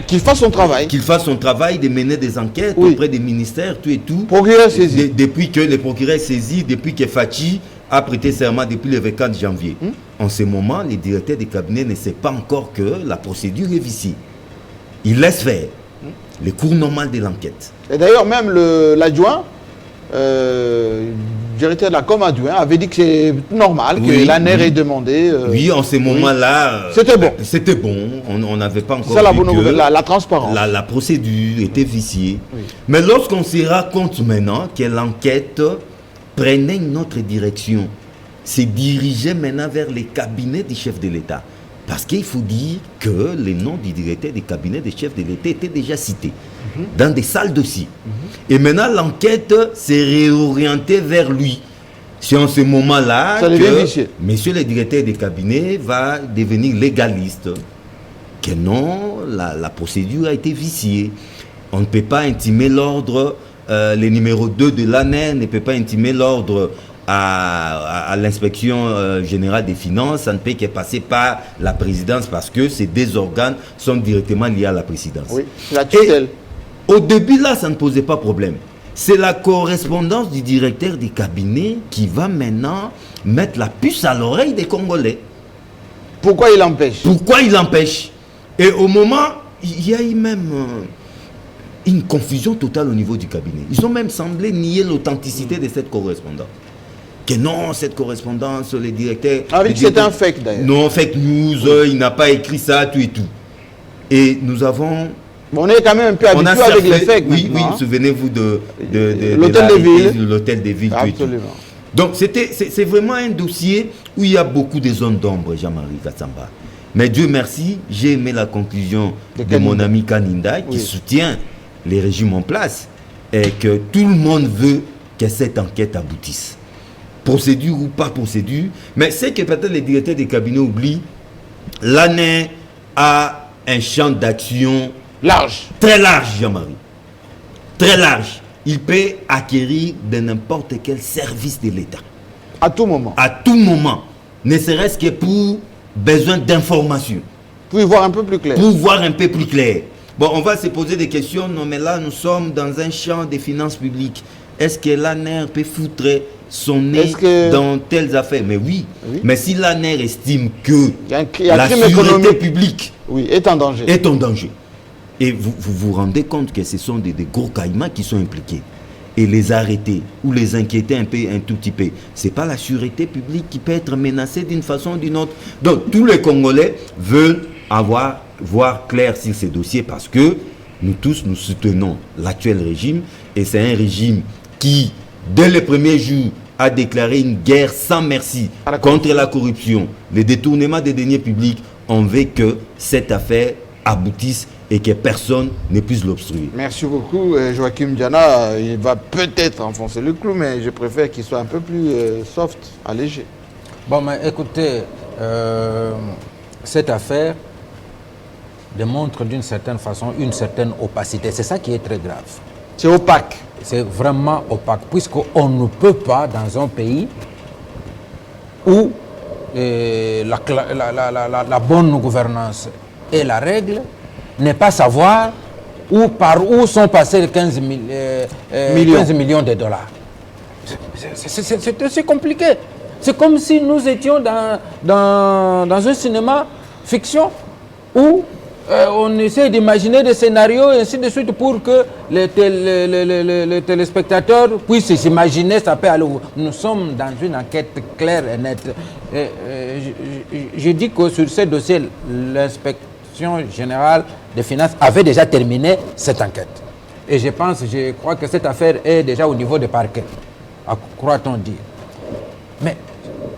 Qu'il fasse son travail. Qu'il fasse son travail de mener des enquêtes auprès des ministères, tout et tout. Procureur saisi. Depuis que le procureur saisi, depuis que Fachi a prêté serment depuis le 24 janvier. En ce moment, le directeur du cabinet ne sait pas encore que la procédure est viciée. Il laisse faire le cours normal de l'enquête. Et d'ailleurs, même l'adjoint, directeur de la com adjoint, avait dit que c'est normal, que l'ANER est demandé. Oui, en ce moment-là, c'était bon. C'était bon. On n'avait pas encore ça, vu que la transparence. La procédure était viciée. Oui. Mais lorsqu'on se rend compte maintenant que l'enquête prenait une autre direction, se dirigeait maintenant vers les cabinets du chef de l'État. Parce qu'il faut dire que le nom du directeur du cabinet des chefs de l'État était déjà cité dans des salles dossiers. Et maintenant, l'enquête s'est réorientée vers lui. C'est en ce moment-là que monsieur le directeur du cabinet va devenir légaliste. Que non, la procédure a été viciée. On ne peut pas intimer l'ordre, le numéro 2 de l'ANER ne peut pas intimer l'ordre à l'inspection générale des finances, ça ne peut que passer par la présidence parce que ces deux organes sont directement liés à la présidence. Oui, la tutelle. Au début, là, ça ne posait pas problème. C'est la correspondance du directeur du cabinet qui va maintenant mettre la puce à l'oreille des Congolais. Pourquoi il empêche? Pourquoi il empêche? Et au moment, il y a eu même une confusion totale au niveau du cabinet. Ils ont même semblé nier l'authenticité de cette correspondance. Que non, cette correspondance, le directeur... Ah oui, c'est un fake d'ailleurs. Non, fake news, il n'a pas écrit ça, tout et tout. Et nous avons... On est quand même un peu habitué avec les fakes. Oui, oui, souvenez-vous de l'hôtel des villes. L'hôtel des villes, absolument. Tout. Donc c'est vraiment un dossier où il y a beaucoup de zones d'ombre, Jean-Marie Katsamba. Mais Dieu merci, j'ai aimé la conclusion de mon ami Kaninda qui soutient les régimes en place et que tout le monde veut que cette enquête aboutisse. Procédure ou pas procédure, mais c'est que peut-être les directeurs des cabinets oublient, l'ANER a un champ d'action large. Très large, Jean-Marie. Très large. Il peut acquérir de n'importe quel service de l'État. À tout moment. À tout moment. Ne serait-ce que pour besoin d'informations. Pour y voir un peu plus clair. Pour voir un peu plus clair. Bon, on va se poser des questions. Non, mais là, nous sommes dans un champ des finances publiques. Est-ce que l'ANER peut foutre son nez dans telles affaires? Mais oui. Mais si l'ANER estime que la sûreté publique est en danger. Est en danger. Et vous vous rendez compte que ce sont des gros caïmans qui sont impliqués. Et les arrêter ou les inquiéter un tout petit peu, ce n'est pas la sûreté publique qui peut être menacée d'une façon ou d'une autre. Donc tous les Congolais veulent voir clair sur ces dossiers parce que nous tous, nous soutenons l'actuel régime. Et c'est un régime qui, dès le premier jour, a déclaré une guerre sans merci contre la corruption, le détournement des deniers publics. On veut que cette affaire aboutisse et que personne ne puisse l'obstruer. Merci beaucoup, Joachim Diana. Il va peut-être enfoncer le clou, mais je préfère qu'il soit un peu plus soft, allégé. Bon, mais écoutez, cette affaire démontre d'une certaine façon une certaine opacité. C'est ça qui est très grave. C'est opaque. C'est vraiment opaque, puisqu'on ne peut pas, dans un pays où la bonne gouvernance est la règle, ne pas savoir par où sont passés les 15 millions de dollars. C'est compliqué. C'est comme si nous étions dans un cinéma fiction où on essaie d'imaginer des scénarios et ainsi de suite pour que les téléspectateurs puissent s'imaginer ça peut aller où. Nous sommes dans une enquête claire et nette. Je dis que sur ce dossier, l'inspection générale des finances avait déjà terminé cette enquête. Et je crois que cette affaire est déjà au niveau des parquets, croit-on dire. Mais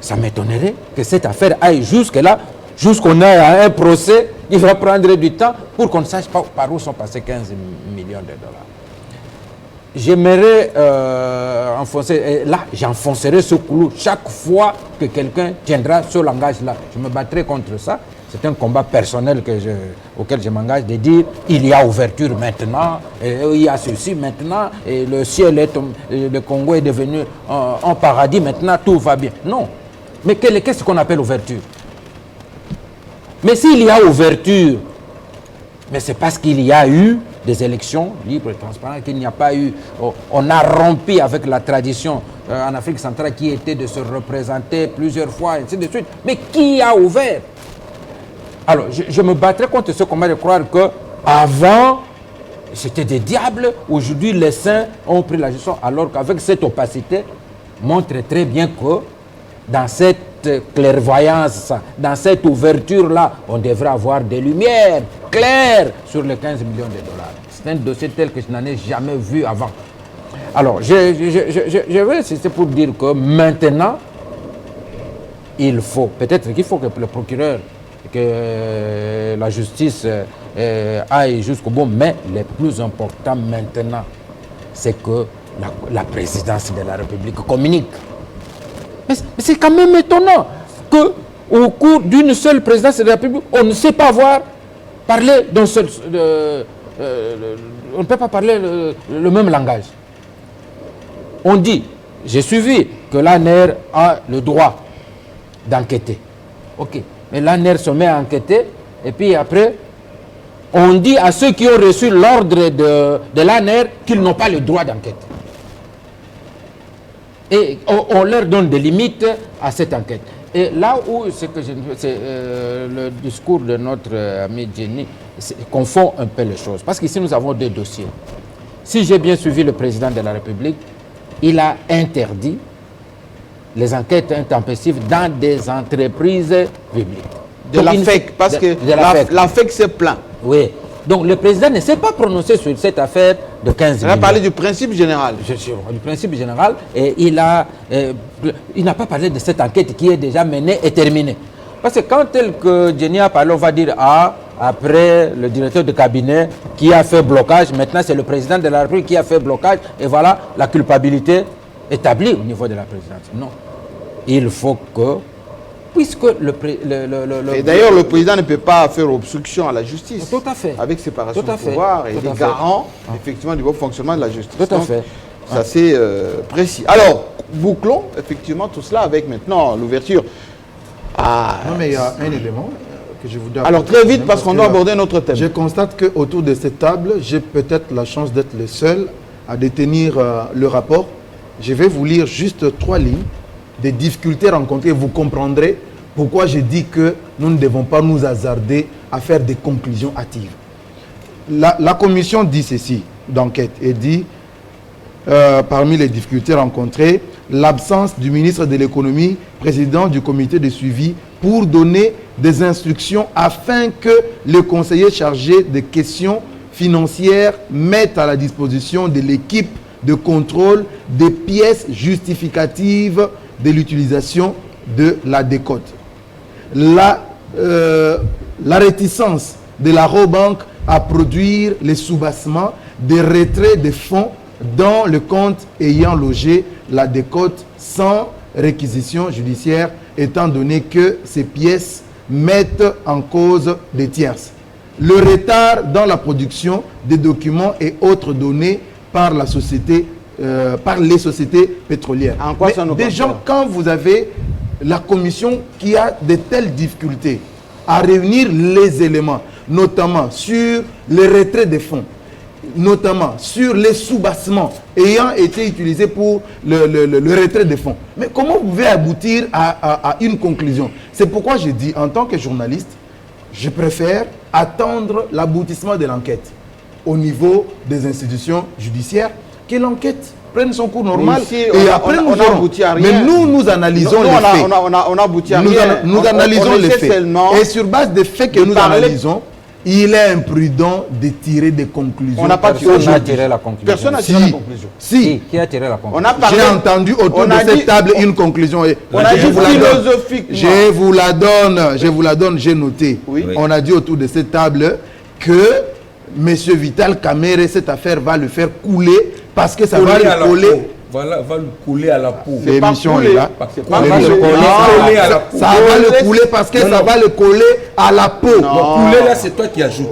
ça m'étonnerait que cette affaire aille jusque-là, jusqu'on ait un procès. Il va prendre du temps pour qu'on ne sache pas par où sont passés 15 millions de dollars. J'aimerais enfoncer, et là j'enfoncerai ce clou chaque fois que quelqu'un tiendra ce langage-là. Je me battrai contre ça. C'est un combat personnel auquel je m'engage de dire il y a ouverture maintenant, et il y a ceci maintenant, et le ciel le Congo est devenu un paradis maintenant, tout va bien. Non. Mais qu'est-ce qu'on appelle ouverture? Mais s'il y a ouverture, mais c'est parce qu'il y a eu des élections libres et transparentes, qu'il n'y a pas eu... On a rompu avec la tradition en Afrique centrale qui était de se représenter plusieurs fois, ainsi de suite. Mais qui a ouvert? Alors, je me battrais contre ce combat de croire que avant c'était des diables, aujourd'hui les saints ont pris la gestion, alors qu'avec cette opacité, montre très bien que dans cette clairvoyance, dans cette ouverture-là, on devrait avoir des lumières claires sur les 15 millions de dollars. C'est un dossier tel que je n'en ai jamais vu avant. Alors, je veux insister pour dire que maintenant, peut-être qu'il faut que le procureur, que la justice aille jusqu'au bout, mais le plus important maintenant, c'est que la présidence de la République communique. Mais c'est quand même étonnant qu'au cours d'une seule présidence de la République, on ne sait pas parler d'un seul... on ne peut pas parler le même langage. On dit, j'ai suivi que l'ANR a le droit d'enquêter. Ok, mais l'ANR se met à enquêter et puis après, on dit à ceux qui ont reçu l'ordre de l'ANR qu'ils n'ont pas le droit d'enquêter. Et on leur donne des limites à cette enquête. Et là où c'est le discours de notre ami Jenny confond un peu les choses. Parce qu'ici, nous avons deux dossiers. Si j'ai bien suivi le président de la République, il a interdit les enquêtes intempestives dans des entreprises publiques. De la FEC, parce que la FEC se plaint. Oui. Donc le président ne s'est pas prononcé sur cette affaire de 15 millions. Il a parlé du principe général. Du principe général, et il n'a pas parlé de cette enquête qui est déjà menée et terminée. Parce que quand tel que Jenny a parlé, on va dire, après le directeur de cabinet qui a fait blocage, maintenant c'est le président de la République qui a fait blocage, et voilà la culpabilité établie au niveau de la présidence. Non. Il faut que, puisque et d'ailleurs, le président ne peut pas faire obstruction à la justice. Tout à fait. Avec séparation de pouvoir et des garants, effectivement, du bon fonctionnement de la justice. Tout à fait. Ça, c'est précis. Alors, bouclons effectivement tout cela avec maintenant l'ouverture. Non, mais il y a un élément que je voudrais... Alors, très vite, parce qu'on doit aborder notre thème. Je constate qu'autour de cette table, j'ai peut-être la chance d'être le seul à détenir le rapport. Je vais vous lire juste 3 lignes des difficultés rencontrées. Vous comprendrez pourquoi je dis que nous ne devons pas nous hasarder à faire des conclusions hâtives. La commission dit ceci d'enquête et dit, parmi les difficultés rencontrées, l'absence du ministre de l'économie, président du comité de suivi, pour donner des instructions afin que le conseiller chargé des questions financières mette à la disposition de l'équipe de contrôle des pièces justificatives de l'utilisation de la décote. La réticence de la Robank à produire les soubassements des retraits de fonds dans le compte ayant logé la décote sans réquisition judiciaire, étant donné que ces pièces mettent en cause des tierces. Le retard dans la production des documents et autres données par la société, par les sociétés pétrolières. En quoi ça nous déjà, quand vous avez la commission qui a de telles difficultés à réunir les éléments, notamment sur les retraits des fonds, notamment sur les soubassements ayant été utilisés pour le retrait des fonds. Mais comment vous pouvez aboutir à une conclusion? C'est pourquoi je dis, en tant que journaliste, je préfère attendre l'aboutissement de l'enquête au niveau des institutions judiciaires, que l'enquête prenne son cours normal. Ici, on aboutit à rien. Mais nous analysons les faits. On aboutit à rien. Nous analysons les faits. Et sur base des faits que nous analysons, il est imprudent de tirer des conclusions. On n'a pas tiré la conclusion. Personne n'a tiré la conclusion. Si. Qui a tiré la conclusion? J'ai entendu autour de cette table une conclusion. On a dit philosophiquement. Je vous la donne, j'ai noté. Oui. On a dit autour de cette table que M. Vital Kamerhe, cette affaire va le faire couler parce que ça va le coller. Voilà, va le couler à la peau. L'émission est là. Ça va le couler parce que ça va le coller à la peau. Couler là, c'est toi qui ajoutes.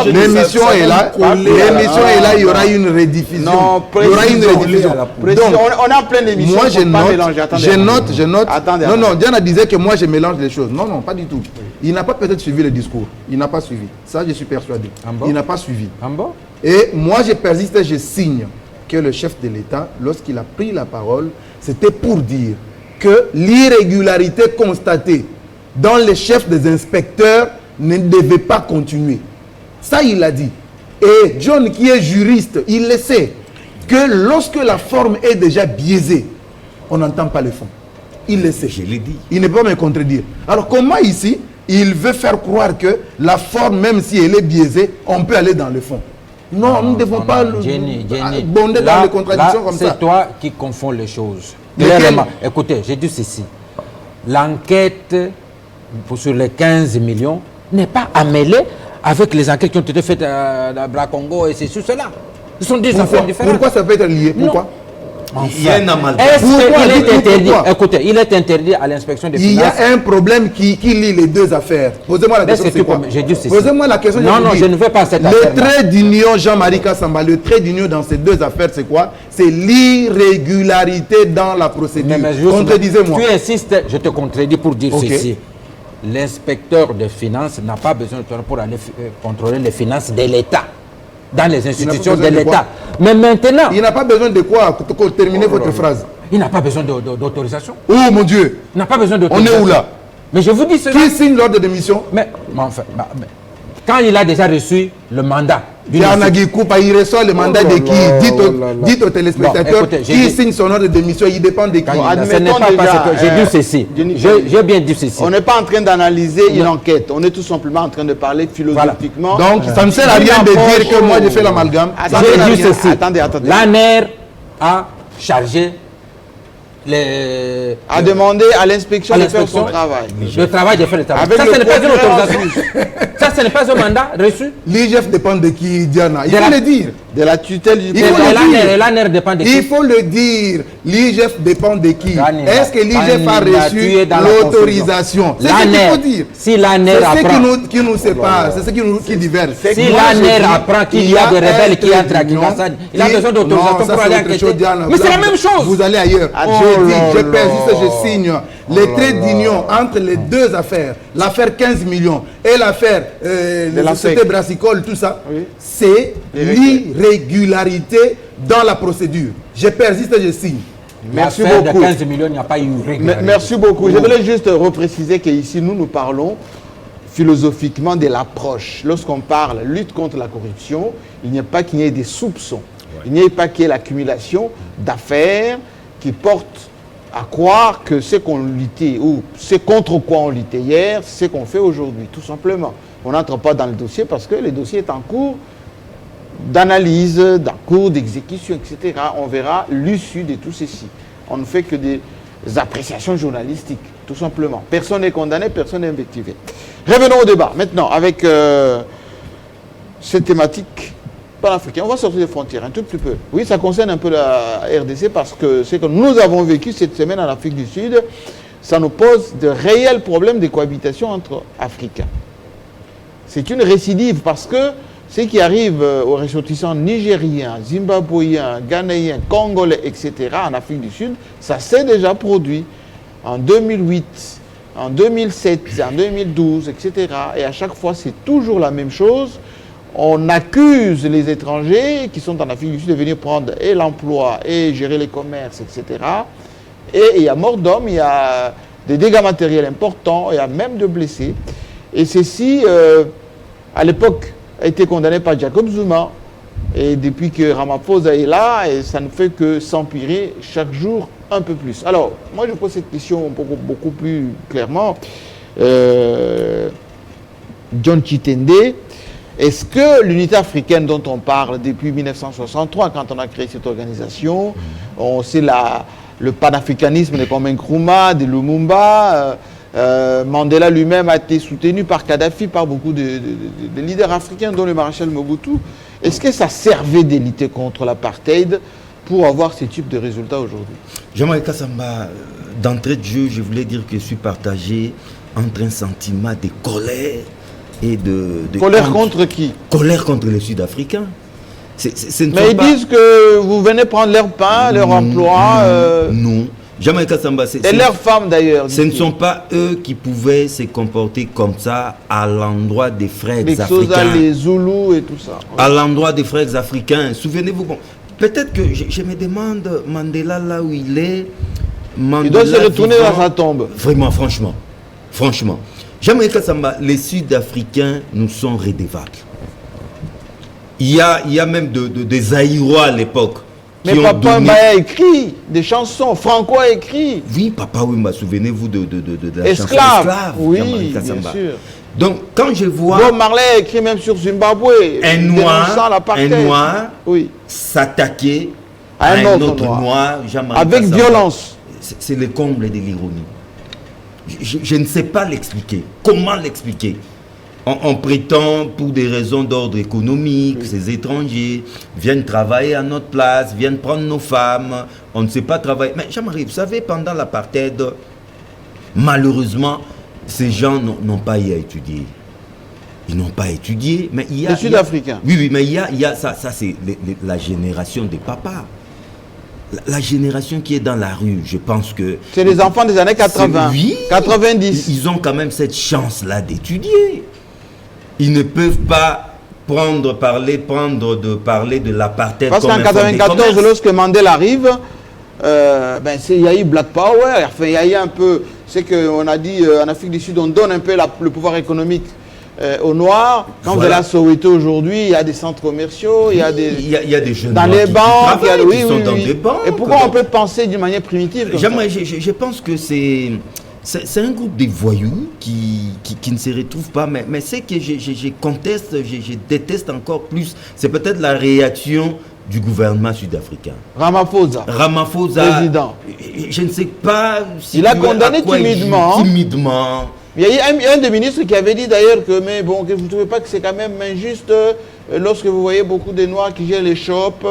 L'émission est là. L'émission est là, il y aura une rediffusion. Non, il y aura une rediffusion. Donc, on est en pleine émission. Moi, je note. Non, Diana disait que moi, je mélange les choses. Non, pas du tout. Il n'a pas peut-être suivi le discours. Il n'a pas suivi. Ça, je suis persuadé. Il n'a pas suivi. Et moi, je persiste et je signe que le chef de l'État, lorsqu'il a pris la parole, c'était pour dire que l'irrégularité constatée dans les chefs des inspecteurs ne devait pas continuer. Ça, il a dit. Et John, qui est juriste, il le sait, que lorsque la forme est déjà biaisée, on n'entend pas le fond. Il le sait. Je l'ai dit. Il ne peut pas me contredire. Alors comment ici, il veut faire croire que la forme, même si elle est biaisée, on peut aller dans le fond? Non, nous ne devons pas bonder dans les contradictions comme ça. C'est toi qui confonds les choses. Clairement. Écoutez, j'ai dit ceci. L'enquête sur les 15 millions n'est pas ammêlée avec les enquêtes qui ont été faites à Bra-Congo et c'est sur cela. Ce sont des affaires différentes. Pourquoi ça peut être lié? Pourquoi? Enfin, il y a un amalgame. Est-ce qu'il est interdit? Écoutez, il est interdit à l'inspection des finances. Il y a un problème qui lie les deux affaires. Posez-moi la question. Posez-moi la question. Non, je ne veux pas cette affaire. Le trait d'union, Jean-Marie Kassamba, le trait d'union dans ces deux affaires, c'est quoi? C'est l'irrégularité dans la procédure. Contredisez-moi. Tu insistes, je te contredis pour dire ceci. L'inspecteur des finances n'a pas besoin de toi pour aller contrôler les finances de l'État, dans les institutions de l'État. Mais maintenant... Il n'a pas besoin de quoi pour terminer votre phrase? Il n'a pas besoin d'autorisation. Oh mon Dieu! Il n'a pas besoin d'autorisation. On est où là? Mais je vous dis cela. Qui signe l'ordre de démission? Mais enfin, quand il a déjà reçu le mandat... Il reçoit le mandat de qui? Dites aux téléspectateurs qui signe son ordre de démission, il dépend de qui. Ce n'est pas parce que j'ai dit ceci. J'ai bien dit ceci. On n'est pas en train d'analyser une enquête. On est tout simplement en train de parler philosophiquement. Donc, ça ne sert à rien de dire que moi j'ai fait l'amalgame. J'ai dit ceci. Attendez. L'ANER a chargé a demandé à l'inspection de faire son travail. Le travail de faire le travail. Ça, ce n'est pas une autorisation. Ça, ce n'est pas un mandat reçu. L'IGF dépend de qui, Diana? Il faut le dire. De la tutelle du président. L'ANER dépend de qui? Il faut le dire. L'IGF dépend de qui? Est-ce que l'IGF a reçu l'autorisation? C'est ce qu'il faut dire. Si l'ANER apprend... C'est ce qui nous sépare, c'est ce qui diverge. Si l'ANER apprend qu'il y a des rebelles qui entrent à Kinshasa, il a besoin d'autorisation pour aller enquêter. Mais c'est la même chose. Vous allez ailleurs. Je persiste, je signe. Les traits d'union entre les deux affaires, l'affaire 15 millions et l'affaire les sociétés brassicoles, tout ça, c'est l'irrégularité dans la procédure. Je persiste, je signe. Merci beaucoup. De 15 millions, il n'y a pas eu régularité. Merci beaucoup. Je voulais juste repréciser qu'ici, nous parlons philosophiquement de l'approche. Lorsqu'on parle lutte contre la corruption, il n'y a pas qu'il y ait des soupçons. Il n'y a pas qu'il y ait l'accumulation d'affaires qui portent à croire que ce qu'on luttait ou ce contre quoi on luttait hier, c'est ce qu'on fait aujourd'hui, tout simplement. On n'entre pas dans le dossier parce que le dossier est en cours d'analyse, en cours d'exécution, etc. On verra l'issue de tout ceci. On ne fait que des appréciations journalistiques, tout simplement. Personne n'est condamné, personne n'est invectivé. Revenons au débat maintenant avec cette thématique panafricaine. On va sortir des frontières un tout petit peu. Oui, ça concerne un peu la RDC parce que ce que nous avons vécu cette semaine en Afrique du Sud, ça nous pose de réels problèmes de cohabitation entre Africains. C'est une récidive parce que ce qui arrive aux ressortissants nigériens, zimbabwéens, ghanéens, congolais, etc. en Afrique du Sud, ça s'est déjà produit en 2008, en 2007, en 2012, etc. Et à chaque fois, c'est toujours la même chose. On accuse les étrangers qui sont en Afrique du Sud de venir prendre et l'emploi et gérer les commerces, etc. Et il y a mort d'hommes, il y a des dégâts matériels importants, il y a même de blessés. Et ceci, à l'époque, a été condamné par Jacob Zuma. Et depuis que Ramaphosa est là, et ça ne fait que s'empirer chaque jour un peu plus. Alors, moi je pose cette question beaucoup plus clairement. John Chitende, est-ce que l'unité africaine dont on parle depuis 1963, quand on a créé cette organisation, on sait le panafricanisme de Kwame Nkrumah, de Lumumba, Mandela lui-même a été soutenu par Kadhafi, par beaucoup de leaders africains, dont le maréchal Mobutu. Est-ce que ça servait de lutter contre l'apartheid pour avoir ce type de résultats aujourd'hui? Jean-Marie Kassamba, d'entrée de jeu, je voulais dire que je suis partagé entre un sentiment de colère et de colère contre qui? Colère contre les Sud-Africains. Mais ils disent que vous venez prendre leur pain, leur emploi. Non. Jean-Marie Kassamba, et leurs femmes d'ailleurs. Ce ne sont pas eux qui pouvaient se comporter comme ça à l'endroit des frères africains. Les Zoulous et tout ça. À l'endroit des frères africains. Souvenez-vous, bon, peut-être que je me demande, Mandela, là où il est... Mandela, il doit se retourner vivant, dans sa tombe. Vraiment, franchement. J'aimerais que les Sud-Africains nous sont redevables. Il y a même des Aïrois à l'époque. Mais Papa Wemba a écrit des chansons, Franco a écrit. Oui, Papa Wemba, souvenez-vous de la chanson Esclave. Oui, bien sûr. Donc, quand je vois... Bob Marley a écrit même sur Zimbabwe. Un noir oui, s'attaquer à un autre noir. Avec violence. C'est le comble de l'ironie. Je ne sais pas l'expliquer. Comment l'expliquer? On prétend, pour des raisons d'ordre économique, ces étrangers viennent travailler à notre place, viennent prendre nos femmes, on ne sait pas travailler. Mais Jean-Marie, vous savez, pendant l'apartheid, malheureusement, ces gens n'ont pas eu à étudier. Ils n'ont pas étudié, mais il y a... Les Sud-Africains. Oui, mais il y a ça c'est la génération des papas. La génération qui est dans la rue, je pense que... C'est les enfants des années 80, oui, 90. Ils ont quand même cette chance-là d'étudier. Ils ne peuvent pas parler de l'apartheid. Parce qu'en 94, lorsque Mandela arrive, il y a eu Black Power, enfin, il y a eu un peu... C'est qu'on a dit, en Afrique du Sud, on donne un peu le pouvoir économique aux Noirs. Quand vous allez à Soweto aujourd'hui, il y a des centres commerciaux, il y a des jeunes dans les banques, qui sont dans des banques. Et pourquoi on peut penser d'une manière primitive comme je pense que c'est un groupe de voyous qui ne se retrouvent pas, mais c'est que je conteste, je déteste encore plus, c'est peut-être la réaction du gouvernement sud-africain. Ramaphosa, président. Je ne sais pas si il a condamné timidement. Il y a eu un des ministres qui avait dit d'ailleurs que, mais bon, que vous ne trouvez pas que c'est quand même injuste lorsque vous voyez beaucoup de Noirs qui gèrent les shops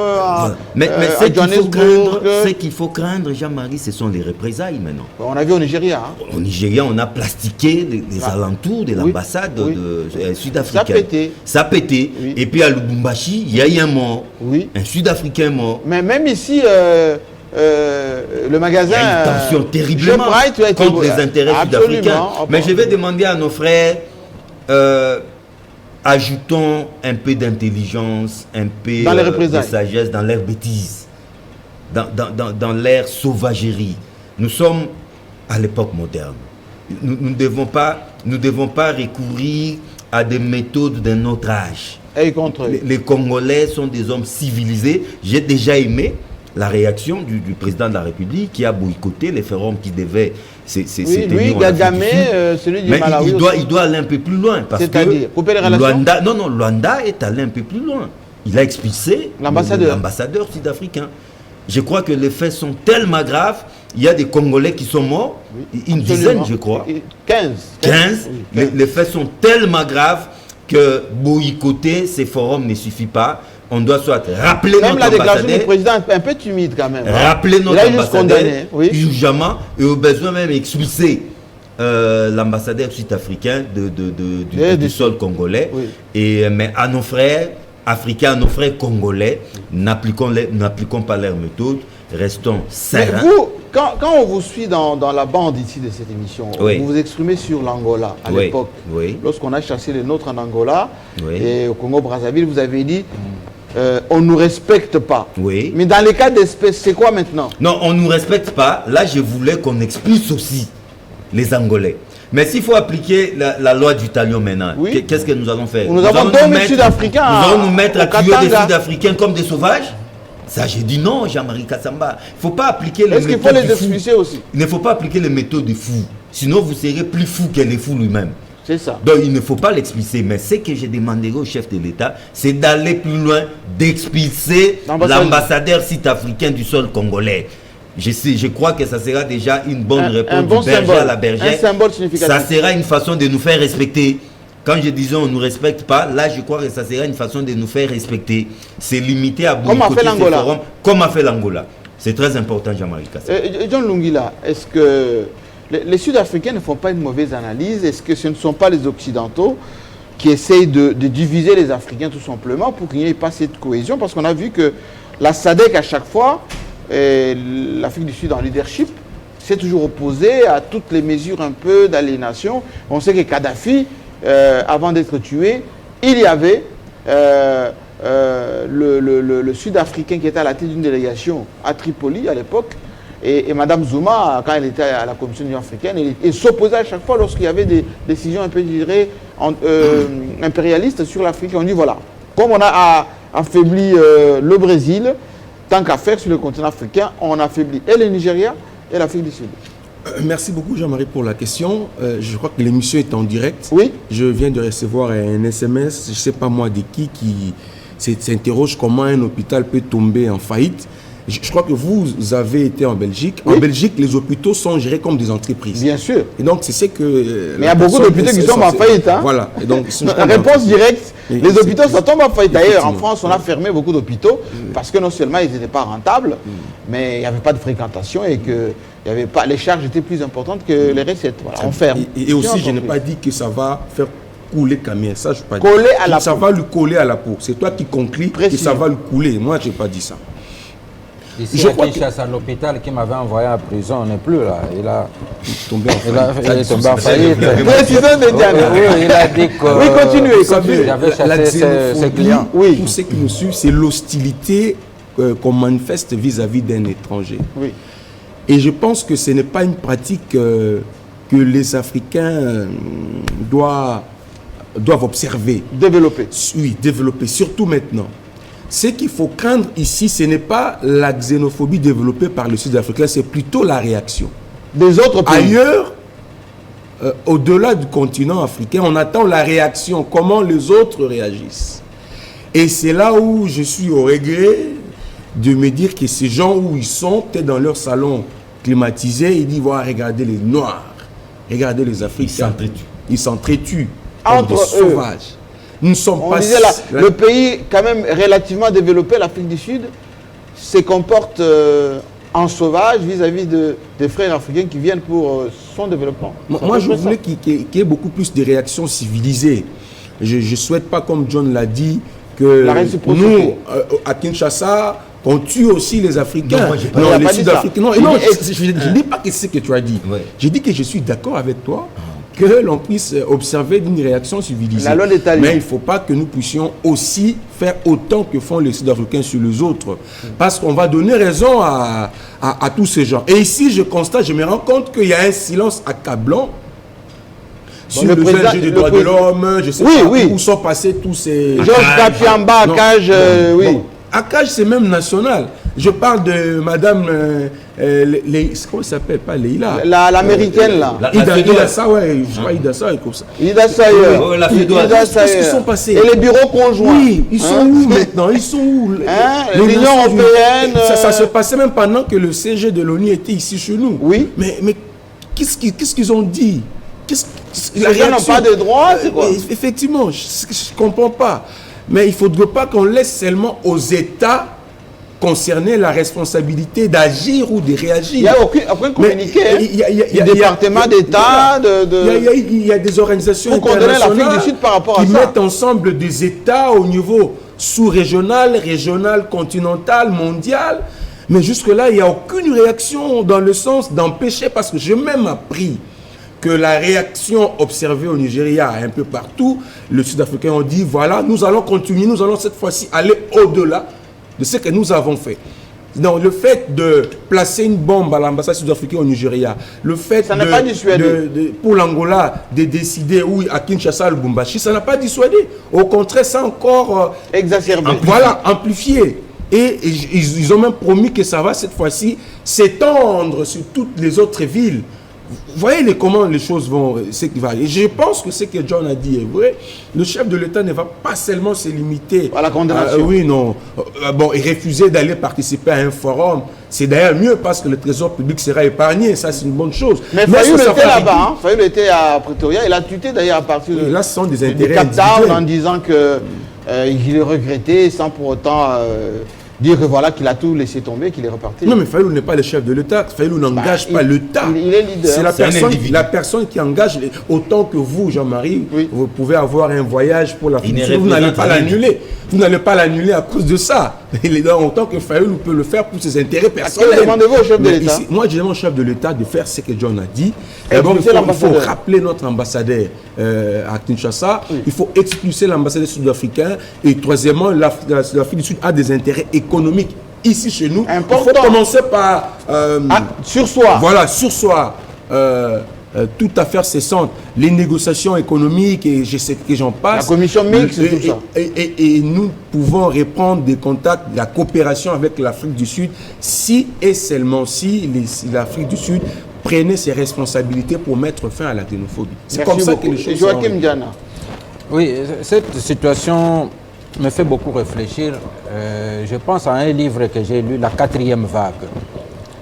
mais ce qu'il faut craindre, Jean-Marie, ce sont les représailles maintenant. On a vu au Nigeria. Au Nigeria, on a plastiqué les alentours de l'ambassade sud-africaine. Ça a pété. Oui. Et puis à Lubumbashi, il y a eu un mort. Oui. Un Sud-Africain mort. Mais même ici... le magasin. Il y a une tension terriblement contre les intérêts sud-africains. Mais je vais demander à nos frères, ajoutons un peu d'intelligence, un peu de sagesse dans leur bêtise, dans leur sauvagerie. Nous sommes à l'époque moderne. Nous ne devons pas recourir à des méthodes d'un autre âge. Les Congolais sont des hommes civilisés. J'ai déjà aimé la réaction du président de la République qui a boycotté les forums qui devaient se tenir lui, Gagamé, celui du Malawi. Il doit aller un peu plus loin. C'est-à-dire, couper les relations. Luanda est allé un peu plus loin. Il a expulsé l'ambassadeur sud-africain. Je crois que les faits sont tellement graves. Il y a des Congolais qui sont morts, une dizaine, je crois. 15. Oui, les faits sont tellement graves que boycotter ces forums ne suffit pas. On doit soit rappeler notre ambassadeur. Même la déclaration du président est un peu timide quand même. Rappeler notre ambassadeur urgemment et au besoin même expulser l'ambassadeur sud-africain du sol congolais. Oui. Mais à nos frères africains, à nos frères congolais, n'appliquons pas leurs méthodes, restons sereins. Mais vous, quand on vous suit dans la bande ici de cette émission, vous vous exprimez sur l'Angola à l'époque. Oui. Lorsqu'on a chassé les nôtres en Angola et au Congo-Brazzaville, vous avez dit... on ne nous respecte pas. Oui. Mais dans les cas d'espèces, c'est quoi maintenant? Non, on ne nous respecte pas. Là, je voulais qu'on expulse aussi les Angolais. Mais s'il faut appliquer la loi du talion maintenant, qu'est-ce que nous allons faire? Nous avons 2000 Sud-Africains. Nous allons nous mettre à tuer des Sud-Africains comme des sauvages? Ça, j'ai dit non, Jean-Marie Kassamba. Il ne faut pas appliquer les méthodes. Est-ce qu'il faut les expulser aussi? Il ne faut pas appliquer les méthodes de fous. Sinon, vous serez plus fou que les fous lui-même. C'est ça. Donc il ne faut pas l'expulser. Mais ce que j'ai demandé au chef de l'État, c'est d'aller plus loin, d'expulser l'ambassadeur sud-africain du sol congolais. Je crois que ça sera déjà une bonne réponse du berger à la bergère. Un symbole significatif. Ça sera une façon de nous faire respecter. Quand je disais on ne nous respecte pas, là je crois que ça sera une façon de nous faire respecter. C'est limité à boycotter ces forums, comme a fait l'Angola. C'est très important, Jean-Marie Kassé. John Lungila, est-ce que les Sud-Africains ne font pas une mauvaise analyse? Est-ce que ce ne sont pas les Occidentaux qui essayent de diviser les Africains tout simplement pour qu'il n'y ait pas cette cohésion? Parce qu'on a vu que la SADC à chaque fois, l'Afrique du Sud en leadership, s'est toujours opposée à toutes les mesures un peu d'aliénation. On sait que Kadhafi, avant d'être tué, il y avait le Sud-Africain qui était à la tête d'une délégation à Tripoli à l'époque, et Mme Zuma, quand elle était à la Commission de l'Union africaine, elle s'opposait à chaque fois lorsqu'il y avait des décisions un peu, je dirais, impérialistes sur l'Afrique. On dit voilà, comme on a affaibli le Brésil, tant qu'à faire sur le continent africain, on affaiblit et le Nigeria et l'Afrique du Sud. Merci beaucoup Jean-Marie pour la question. Je crois que l'émission est en direct. Oui. Je viens de recevoir un SMS, je ne sais pas moi de qui s'interroge comment un hôpital peut tomber en faillite. Je crois que vous avez été en Belgique. Oui. En Belgique, les hôpitaux sont gérés comme des entreprises. Bien sûr. Et donc, c'est ce que... Mais il y a beaucoup d'hôpitaux qui tombent en faillite. Hein? Voilà. Et donc, la réponse directe, les hôpitaux, ça tombe en faillite. D'ailleurs, en France, on a fermé beaucoup d'hôpitaux parce que non seulement ils n'étaient pas rentables, mais il n'y avait pas de fréquentation et que il y avait pas, les charges étaient plus importantes que les recettes. Voilà, on ferme. Et aussi, je n'ai pas dit que ça va faire couler Camille. Ça, je n'ai pas coller dit. À la ça peau. Va lui coller à la peau. C'est toi qui conclus que ça va lui couler. Moi, je n'ai pas dit ça. Ici, je crois à l'hôpital qui m'avait envoyé en prison, on n'est plus là. Il a tombé en faillite. Précision de Diana. Oui, il a dit que... Oui, continuez. J'avais chassé ses clients. Oui. Tout ce qui nous suit, c'est l'hostilité qu'on manifeste vis-à-vis d'un étranger. Oui. Et je pense que ce n'est pas une pratique que les Africains doivent observer. Développer. Oui, développer, surtout maintenant. Ce qu'il faut craindre ici, ce n'est pas la xénophobie développée par le Sud-Africain, c'est plutôt la réaction. Des autres pays. Ailleurs, au-delà du continent africain, on attend la réaction, comment les autres réagissent. Et c'est là où je suis au regret de me dire que ces gens où ils sont, peut-être dans leur salon climatisé, ils disent, voilà, regardez les Noirs, regardez les Africains. Ils s'entretuent entre des sauvages. Nous ne sommes pas... disait là, le pays quand même relativement développé, l'Afrique du Sud, se comporte en sauvage vis-à-vis des frères africains qui viennent pour son développement. Moi, je voulais qu'il y ait beaucoup plus de réactions civilisées. Je ne souhaite pas, comme John l'a dit, que nous, à Kinshasa, on tue aussi les Africains. Non, les Sud-Africains. Non, je ne dis pas que c'est ce que tu as dit. Ouais. Je dis que je suis d'accord avec toi que l'on puisse observer une réaction civilisée. La loi mais il ne faut pas que nous puissions aussi faire autant que font les Sud-Africains sur les autres. Parce qu'on va donner raison à tous ces gens. Et ici, je constate, je me rends compte qu'il y a un silence accablant sur le jeu des droits de l'homme. Je sais pas où sont passés tous ces... Georges Kapiamba, Akage, oui. Bon. Akage, c'est même national. Je parle de madame... comment ça s'appelle? Pas Leïla. L'américaine, là. Idassa, ouais. Je crois Idassa est comme ça. Idassa, qu'est-ce qu'ils sont passés? Et les bureaux conjoints. Oui, ils sont où maintenant? Ils sont où? L'Union européenne. Ça se passait même pendant que le CG de l'ONU était ici chez nous. Oui. Mais qu'est-ce qu'ils ont dit? Les gens n'ont pas de droits, c'est quoi? Effectivement, je ne comprends pas. Mais il ne faudrait pas qu'on laisse seulement aux États concerner la responsabilité d'agir ou de réagir. Il n'y a aucun communiqué. Il y a des départements d'État. Il y a des organisations internationales qui mettent ensemble des États au niveau sous-régional, régional, continental, mondial. Mais jusque-là, il n'y a aucune réaction dans le sens d'empêcher, parce que j'ai même appris que la réaction observée au Nigeria, un peu partout, les Sud-Africains ont dit, voilà, nous allons continuer, nous allons cette fois-ci aller au-delà de ce que nous avons fait. Donc le fait de placer une bombe à l'ambassade sud-africaine au Nigeria, le fait pour l'Angola de décider à Kinshasa, Lubumbashi, ça n'a pas dissuadé. Au contraire, ça a encore exacerbé. Voilà, amplifié. Et ils ont même promis que ça va cette fois-ci s'étendre sur toutes les autres villes. Vous voyez comment les choses vont, ce qui va. Et je pense que ce que John a dit est vrai. Le chef de l'État ne va pas seulement se limiter à la condamnation. Oui, non. Et refuser d'aller participer à un forum, c'est d'ailleurs mieux parce que le trésor public sera épargné. Ça, c'est une bonne chose. Mais Fayoul était là-bas. Fayoul était à Pretoria. Il a tuté d'ailleurs à partir de. Là, ce sont des intérêts individuels en disant que il le regrettait sans pour autant dire que voilà qu'il a tout laissé tomber, qu'il est reparti. Non, mais Fayulu n'est pas le chef de l'État. Fayulu n'engage pas l'État. Il est leader. C'est la personne qui engage. Autant que vous, Jean-Marie, vous pouvez avoir un voyage pour l'Afrique du Sud. Vous n'allez pas l'annuler. Vous n'allez pas l'annuler à cause de ça. Autant que Fayulu peut le faire pour ses intérêts personnels. Que demandez-vous au chef de l'État? Moi, je demande au chef de l'État de faire ce que John a dit. D'abord, il faut rappeler notre ambassadeur à Kinshasa. Il faut expulser l'ambassadeur sud-africain. Et troisièmement, l'Afrique du Sud a des intérêts économiques ici chez nous. Important. Il faut commencer par sursoir. Voilà, sursoir. Toute affaire cessante, les négociations économiques et je sais que j'en passe. La commission mixte et tout ça. Et nous pouvons reprendre des contacts, la coopération avec l'Afrique du Sud si et seulement si l'Afrique du Sud prenait ses responsabilités pour mettre fin à la xénophobie. C'est comme ça que les choses sont. Joachim Diana. Oui, cette situation me fait beaucoup réfléchir. Je pense à un livre que j'ai lu, La quatrième vague.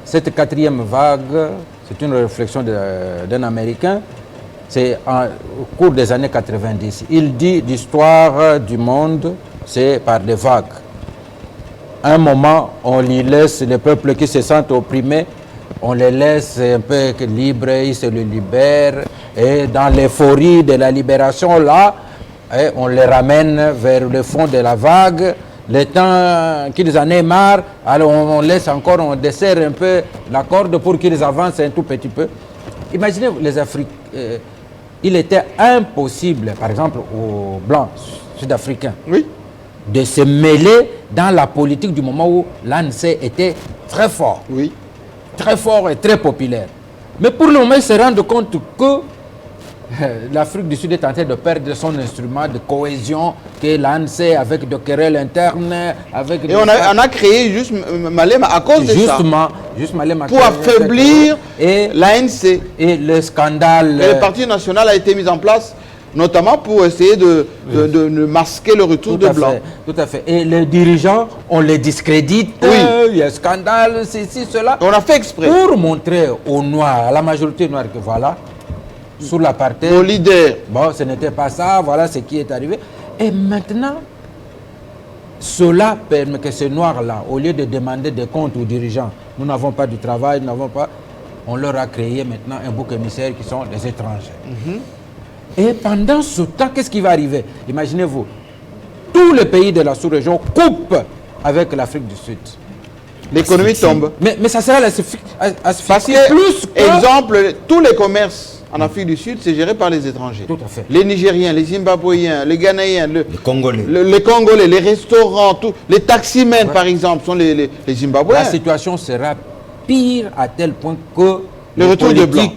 Cette quatrième vague, c'est une réflexion d'un Américain. C'est au cours des années 90. Il dit l'histoire du monde, c'est par des vagues. À un moment, on y laisse les peuples qui se sentent opprimés, on les laisse un peu libres, ils se le libèrent. Et dans l'euphorie de la libération, là, on les ramène vers le fond de la vague. Le temps qu'ils en aient marre, alors on laisse encore, on desserre un peu la corde pour qu'ils avancent un tout petit peu. Imaginez les Africains, il était impossible, par exemple aux Blancs sud-africains, de se mêler dans la politique du moment où l'ANC était très fort. Oui. Très fort et très populaire. Mais pour le moment, ils se rendent compte que l'Afrique du Sud est en train de perdre son instrument de cohésion, que l'ANC avec de querelles internes. Et on a créé juste Malema à cause de ça. Juste Malema. Pour affaiblir l'ANC. Et le scandale. Et le Parti national a été mis en place, notamment pour essayer de masquer le retour de Blanc. Tout à fait. Et les dirigeants, on les discrédite. Oui. Il y a un scandale, ceci, cela. On a fait exprès. Pour montrer aux Noirs, à la majorité noire, que voilà, sous l'apartheid, nos leaders. Bon, ce n'était pas ça, voilà ce qui est arrivé. Et maintenant, cela permet que ces Noirs-là, au lieu de demander des comptes aux dirigeants, nous n'avons pas du travail, nous n'avons pas, on leur a créé maintenant un bouc émissaire qui sont les étrangers. Et pendant ce temps, qu'est-ce qui va arriver? Imaginez-vous, tous les pays de la sous-région coupent avec l'Afrique du Sud. L'économie tombe. Mais ça sera parce que, plus que... Exemple, tous les commerces en Afrique du Sud, c'est géré par les étrangers. Tout à fait. Les Nigériens, les Zimbabwéens, les Ghanéens, les Congolais. Les Congolais, les restaurants, les taximens, par exemple, sont les Zimbabwéens. La situation sera pire à tel point que le retour de Blanc.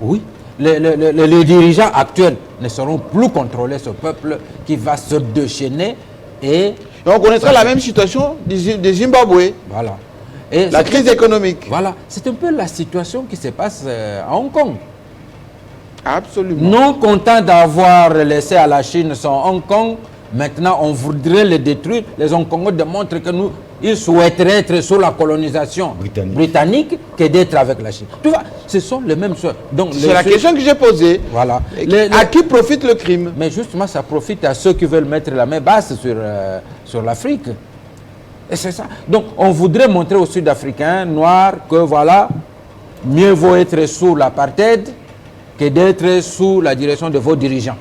Oui. Les dirigeants actuels ne seront plus contrôlés, ce peuple qui va se déchaîner et on connaîtra la même situation des Zimbabwe. Voilà. Et la crise économique. Voilà. C'est un peu la situation qui se passe à Hong Kong. Absolument. Non content d'avoir laissé à la Chine son Hong Kong, maintenant on voudrait le détruire. Les Hongkongais démontrent que ils souhaiteraient être sous la colonisation britannique que d'être avec la Chine. Tu vois, ce sont les mêmes choses. C'est la question que j'ai posée. Voilà. À qui profite le crime? Mais justement, ça profite à ceux qui veulent mettre la main basse sur l'Afrique. Et c'est ça. Donc, on voudrait montrer aux Sud-Africains noirs que voilà, mieux vaut être sous l'apartheid que d'être sous la direction de vos dirigeants.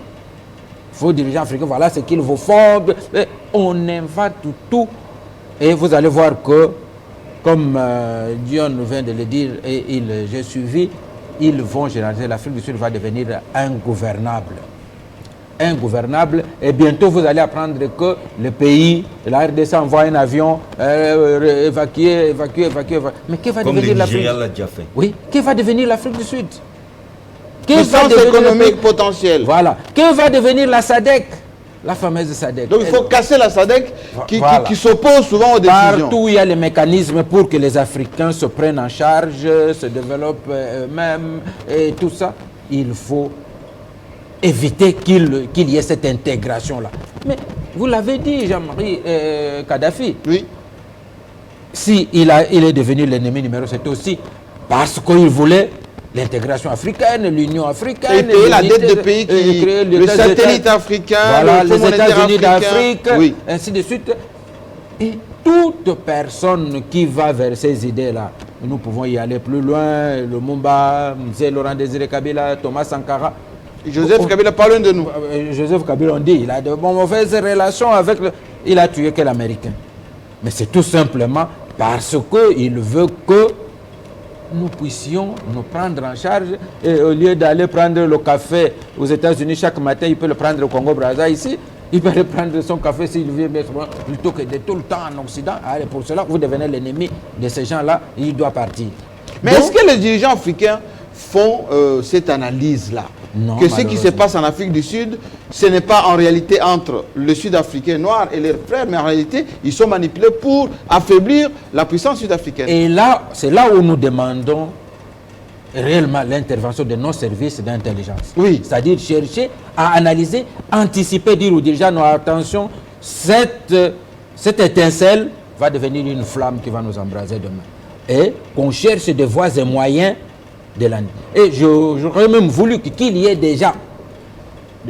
Vos dirigeants africains, voilà ce qu'ils vous font. Et on invente tout. Et vous allez voir que, comme Dion vient de le dire, et j'ai suivi, ils vont généraliser. L'Afrique du Sud va devenir ingouvernable. Ingouvernable. Et bientôt, vous allez apprendre que le pays, la RDC envoie un avion, évacuer. Mais que va devenir l'Afrique? Oui, que va devenir l'Afrique du Sud? Puissance économique potentielle. Voilà. Que va devenir la SADC? La fameuse SADC. Donc il faut casser la SADC qui s'oppose souvent aux décisions. Partout où il y a les mécanismes pour que les Africains se prennent en charge, se développent eux-mêmes et tout ça, il faut éviter qu'il y ait cette intégration-là. Mais vous l'avez dit, Jean-Marie Kadhafi. Oui. Si il est devenu l'ennemi numéro, c'est aussi parce qu'il voulait l'intégration africaine, l'Union africaine. Et payer la dette de pays le satellite africain, voilà, le Fonds les États-Unis d'Afrique, oui. ainsi de suite. Et toute personne qui va vers ces idées-là, nous pouvons y aller plus loin. Lumumba, M. Laurent Désiré Kabila, Thomas Sankara. Joseph Kabila, parlons de nous. Joseph Kabila, on dit, il a de mauvaises relations avec il a tué quel Américain. Mais c'est tout simplement parce qu'il veut que nous puissions nous prendre en charge. Et au lieu d'aller prendre le café aux États-Unis chaque matin, il peut le prendre au Congo-Brazza ici. Il peut prendre son café s'il vient plutôt que de tout le temps en Occident. Allez, pour cela, vous devenez l'ennemi de ces gens-là, il doit partir. Mais est-ce que les dirigeants africains font cette analyse-là? Non, que ce qui se passe en Afrique du Sud, ce n'est pas en réalité entre le Sud-Africain noir et leurs frères, mais en réalité, ils sont manipulés pour affaiblir la puissance sud-africaine. Et là, c'est là où nous demandons réellement l'intervention de nos services d'intelligence. Oui. C'est-à-dire chercher à analyser, anticiper, dire aux dirigeants, non, attention, cette étincelle va devenir une flamme qui va nous embraser demain. Et qu'on cherche des voies et moyens de l'année. Et j'aurais même voulu qu'il y ait déjà,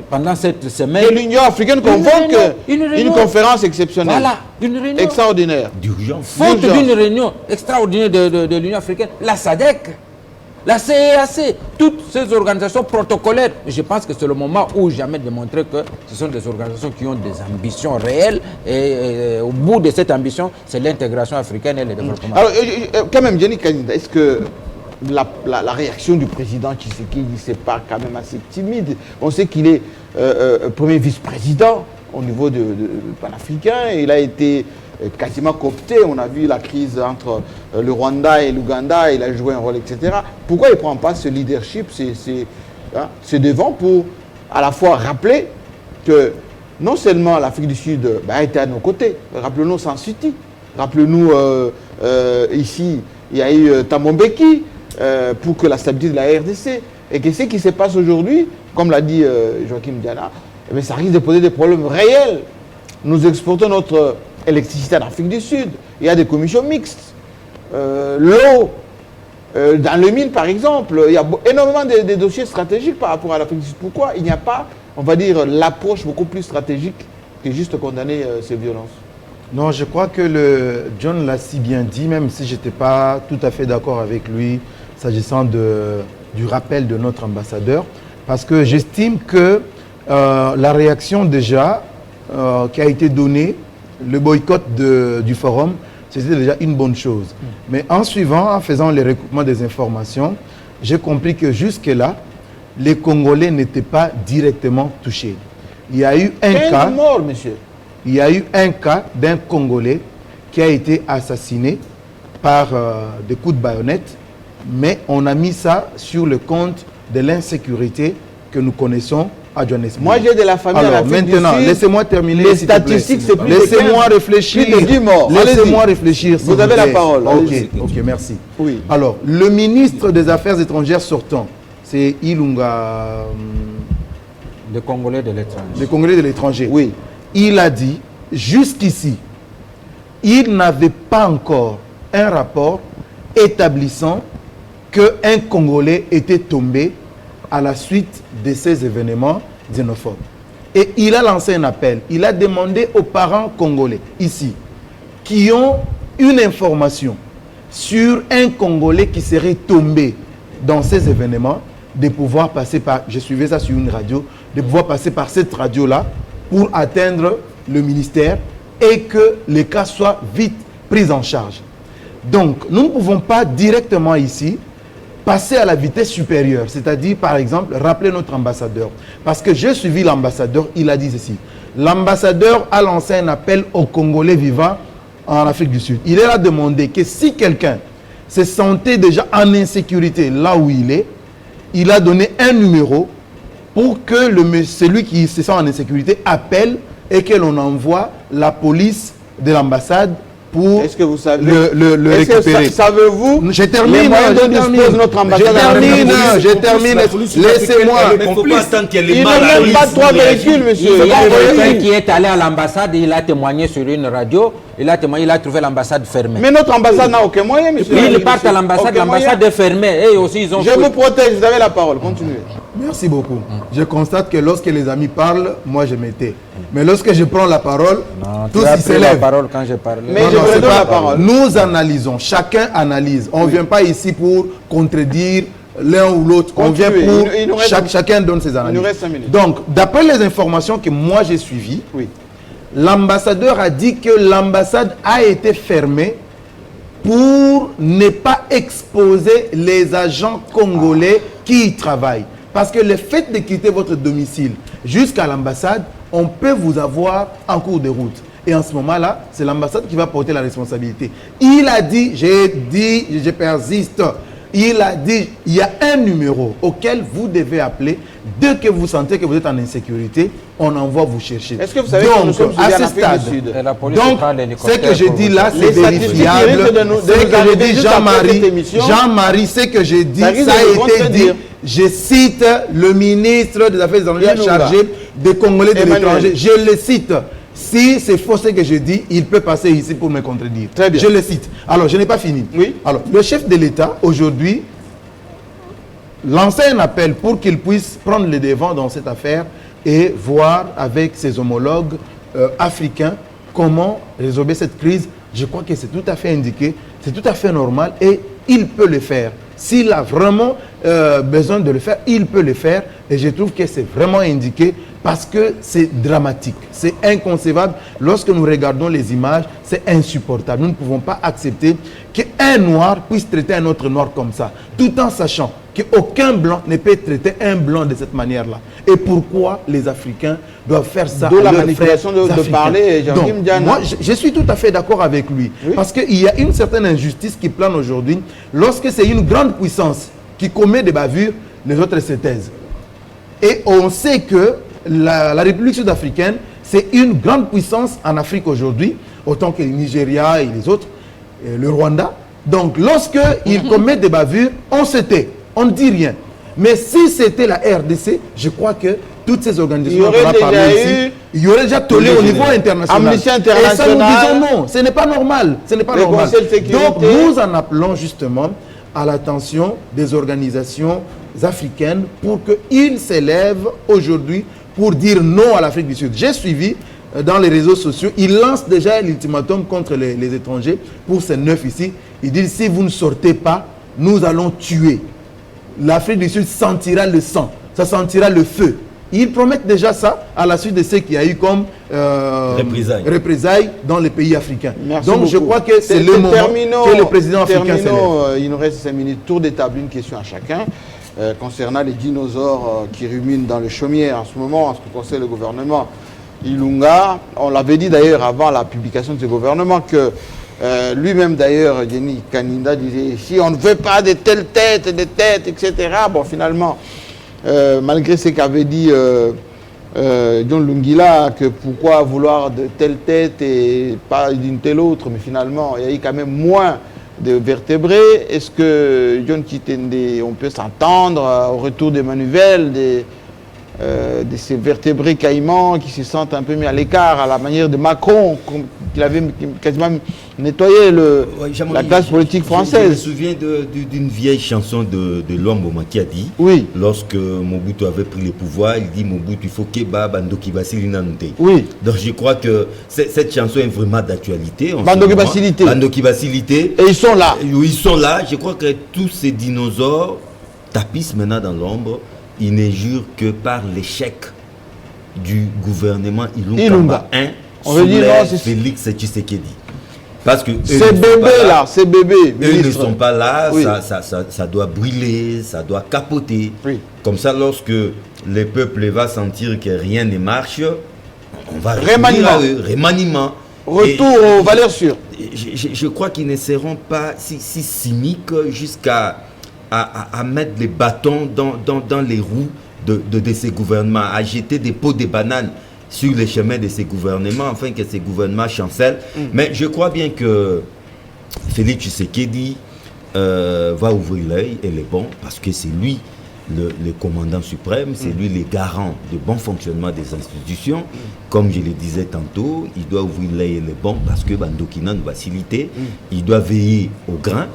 pendant cette semaine, et l'Union africaine convoque une conférence exceptionnelle. Voilà, une réunion extraordinaire. D'urgence. Faute d'une réunion extraordinaire de l'Union africaine, la SADC, la CEAC, toutes ces organisations protocolaires. Je pense que c'est le moment où jamais de montrer que ce sont des organisations qui ont des ambitions réelles et au bout de cette ambition, c'est l'intégration africaine et le développement. Alors, quand même, Jenny Kanyinda, est-ce que la réaction du président Tshisekedi, c'est pas quand même assez timide? On sait qu'il est premier vice-président au niveau de panafricain. Il a été quasiment coopté. On a vu la crise entre le Rwanda et l'Ouganda. Il a joué un rôle, etc. Pourquoi il ne prend pas ce leadership, ce devant pour à la fois rappeler que non seulement l'Afrique du Sud était à nos côtés, rappelons-nous Sans Souci, rappelons-nous ici, il y a eu Thabo Mbeki, pour que la stabilité de la RDC, et que ce qui se passe aujourd'hui, comme l'a dit Joachim Diana, ça risque de poser des problèmes réels. Nous exportons notre électricité en Afrique du Sud, il y a des commissions mixtes, l'eau, dans le mine par exemple, il y a énormément de dossiers stratégiques par rapport à l'Afrique du Sud. Pourquoi il n'y a pas, on va dire, l'approche beaucoup plus stratégique que juste condamner ces violences? Non, je crois que John l'a si bien dit, même si je n'étais pas tout à fait d'accord avec lui, s'agissant du rappel de notre ambassadeur, parce que j'estime que la réaction déjà qui a été donnée, le boycott du forum, c'était déjà une bonne chose. Mais en suivant, en faisant les recoupements des informations, j'ai compris que jusque-là, les Congolais n'étaient pas directement touchés. Il y a eu un cas... morts, monsieur. Il y a eu un cas d'un Congolais qui a été assassiné par des coups de baïonnette, mais on a mis ça sur le compte de l'insécurité que nous connaissons à Johannesburg. Moi, j'ai de la famille à l'Afrique du Sud. Maintenant, laissez-moi terminer. Les statistiques, c'est plus laissez-moi réfléchir. Plus de 10 morts. Laissez-moi réfléchir. Vous avez la parole. Ok, merci. Oui. Alors, le ministre des Affaires étrangères sortant, c'est Ilunga... Les Congolais de l'étranger. Les Congolais de l'étranger. Oui. Il a dit, jusqu'ici, il n'avait pas encore un rapport établissant qu'un Congolais était tombé à la suite de ces événements xénophobes. Et il a lancé un appel. Il a demandé aux parents congolais, ici, qui ont une information sur un Congolais qui serait tombé dans ces événements, de pouvoir passer par, je suivais ça sur une radio, de pouvoir passer par cette radio-là pour atteindre le ministère et que les cas soient vite pris en charge. Donc, nous ne pouvons pas directement ici passer à la vitesse supérieure, c'est-à-dire, par exemple, rappeler notre ambassadeur. Parce que j'ai suivi l'ambassadeur, il a dit ceci. L'ambassadeur a lancé un appel aux Congolais vivant en Afrique du Sud. Il a demandé que si quelqu'un se sentait déjà en insécurité là où il est, il a donné un numéro pour que celui qui se sent en insécurité appelle et que l'on envoie la police de l'ambassade pour le récupérer. Savez-vous? Je termine. Laissez-moi. Il n'a même pas 3 véhicules, monsieur. Il y a quelqu'un qui est allé à l'ambassade, il a témoigné sur une radio, il a témoigné, il a trouvé l'ambassade fermée. Mais notre ambassade n'a aucun moyen, monsieur. Ils partent à l'ambassade, l'ambassade est fermée. Et aussi, ils ont... Je vous protège, vous avez la parole, continuez. Merci beaucoup. Je constate que lorsque les amis parlent, moi je m'étais. Mais lorsque je prends la parole, tous ils s'élèvent. la parole quand je parlais. Mais je vous donne la parole. Nous analysons, chacun analyse. On ne vient pas ici pour contredire l'un ou l'autre. On vient pour... chacun donne ses analyses. Il nous reste 5 minutes. Donc, d'après les informations que moi j'ai suivies, oui, l'ambassadeur a dit que l'ambassade a été fermée pour ne pas exposer les agents congolais qui y travaillent. Parce que le fait de quitter votre domicile jusqu'à l'ambassade, on peut vous avoir en cours de route. Et en ce moment-là, c'est l'ambassade qui va porter la responsabilité. Il a dit, je persiste, il a dit, il y a un numéro auquel vous devez appeler. Dès que vous sentez que vous êtes en insécurité, on envoie vous chercher. Est-ce que vous savez que nous sommes à ce stade, donc, ce que je dis là, c'est vérifiable. Ce que je dis, Jean-Marie, ce que je dis, ça a été dit. Je cite le ministre des Affaires étrangères chargé des Congolais de l'étranger. Je le cite. Si c'est faux ce que je dis, il peut passer ici pour me contredire. Très bien. Je le cite. Alors, je n'ai pas fini. Oui. Alors, le chef de l'État, aujourd'hui, lançait un appel pour qu'il puisse prendre le devant dans cette affaire et voir avec ses homologues africains comment résoudre cette crise. Je crois que c'est tout à fait indiqué, c'est tout à fait normal et il peut le faire. S'il a vraiment besoin de le faire, il peut le faire. Et je trouve que c'est vraiment indiqué parce que c'est dramatique, c'est inconcevable. Lorsque nous regardons les images, c'est insupportable. Nous ne pouvons pas accepter qu'un noir puisse traiter un autre noir comme ça, tout en sachant qu'aucun blanc ne peut traiter un blanc de cette manière-là. Et pourquoi les Africains doivent faire ça? De la manipulation de parler, moi, je suis tout à fait d'accord avec lui. Oui. Parce qu'il y a une certaine injustice qui plane aujourd'hui. Lorsque c'est une grande puissance qui commet des bavures, les autres se taisent. Et on sait que la République sud-africaine, c'est une grande puissance en Afrique aujourd'hui, autant que le Nigeria et les autres, et le Rwanda. Donc, lorsqu'ils commettent des bavures, on se tait, on ne dit rien. Mais si c'était la RDC, je crois que toutes ces organisations dont on a parlé ici, il y aurait déjà tollé au niveau international. Amnesty International. Et ça, nous disons non, ce n'est pas normal. Ce n'est pas normal. Donc, nous en appelons justement à l'attention des organisations africaines pour qu'ils s'élèvent aujourd'hui pour dire non à l'Afrique du Sud. J'ai suivi dans les réseaux sociaux, ils lancent déjà l'ultimatum contre les étrangers pour ces 9 ici. Ils disent si vous ne sortez pas, nous allons tuer. L'Afrique du Sud sentira le sang, ça sentira le feu. Ils promettent déjà ça à la suite de ce qu'il y a eu comme représailles dans les pays africains. Merci donc beaucoup. Je crois que c'est le moment que le président africain s'élève. Il nous reste 5 minutes. Tour d'étable, une question à chacun. Concernant les dinosaures qui ruminent dans le chaumier en ce moment, en ce qui concerne le gouvernement Ilunga, on l'avait dit d'ailleurs avant la publication de ce gouvernement que lui-même d'ailleurs, Denis Kaninda disait si on ne veut pas de telles têtes, etc. Bon, finalement, malgré ce qu'avait dit John Lungila, que pourquoi vouloir de telles têtes et pas d'une telle autre, mais finalement, il y a eu quand même moins de vertébrés. Est-ce que John Kitende, on peut s'entendre au retour des manuvelles, de ces vertébrés caïmans qui se sentent un peu mis à l'écart à la manière de Macron, qu'il avait quasiment nettoyé la classe politique française. Je me souviens d'une vieille chanson de Luamboma qui a dit, oui, lorsque Mobutu avait pris le pouvoir, il dit Mobutu, il faut Keba, Bandoki Basili Nanute. Oui. Donc je crois que cette chanson est vraiment d'actualité. Bandoki Basilité. Bandoki Basilité. Et ils sont là. Oui, ils sont là. Je crois que tous ces dinosaures tapissent maintenant dans l'ombre. Il ne jure que par l'échec du gouvernement Ilunga 1 sous Félix Tshisekedi. Parce que ces bébés-là, ces bébés, eux ne sont pas là, oui, ça doit brûler, ça doit capoter. Oui. Comme ça, lorsque le peuple va sentir que rien ne marche, on va remaniement. Retour aux valeurs sûres. Je crois qu'ils ne seront pas si cyniques jusqu'à mettre les bâtons dans les roues de ces gouvernements, à jeter des pots de bananes sur les chemins de ces gouvernements, afin que ces gouvernements chancellent. Mais je crois bien que Félix Tshisekedi va ouvrir l'œil, et le bon, parce que c'est lui le commandant suprême, c'est lui le garant du bon fonctionnement des institutions. Comme je le disais tantôt, il doit ouvrir l'œil et le bon, parce que Bandokinan va faciliter, il doit veiller au grain.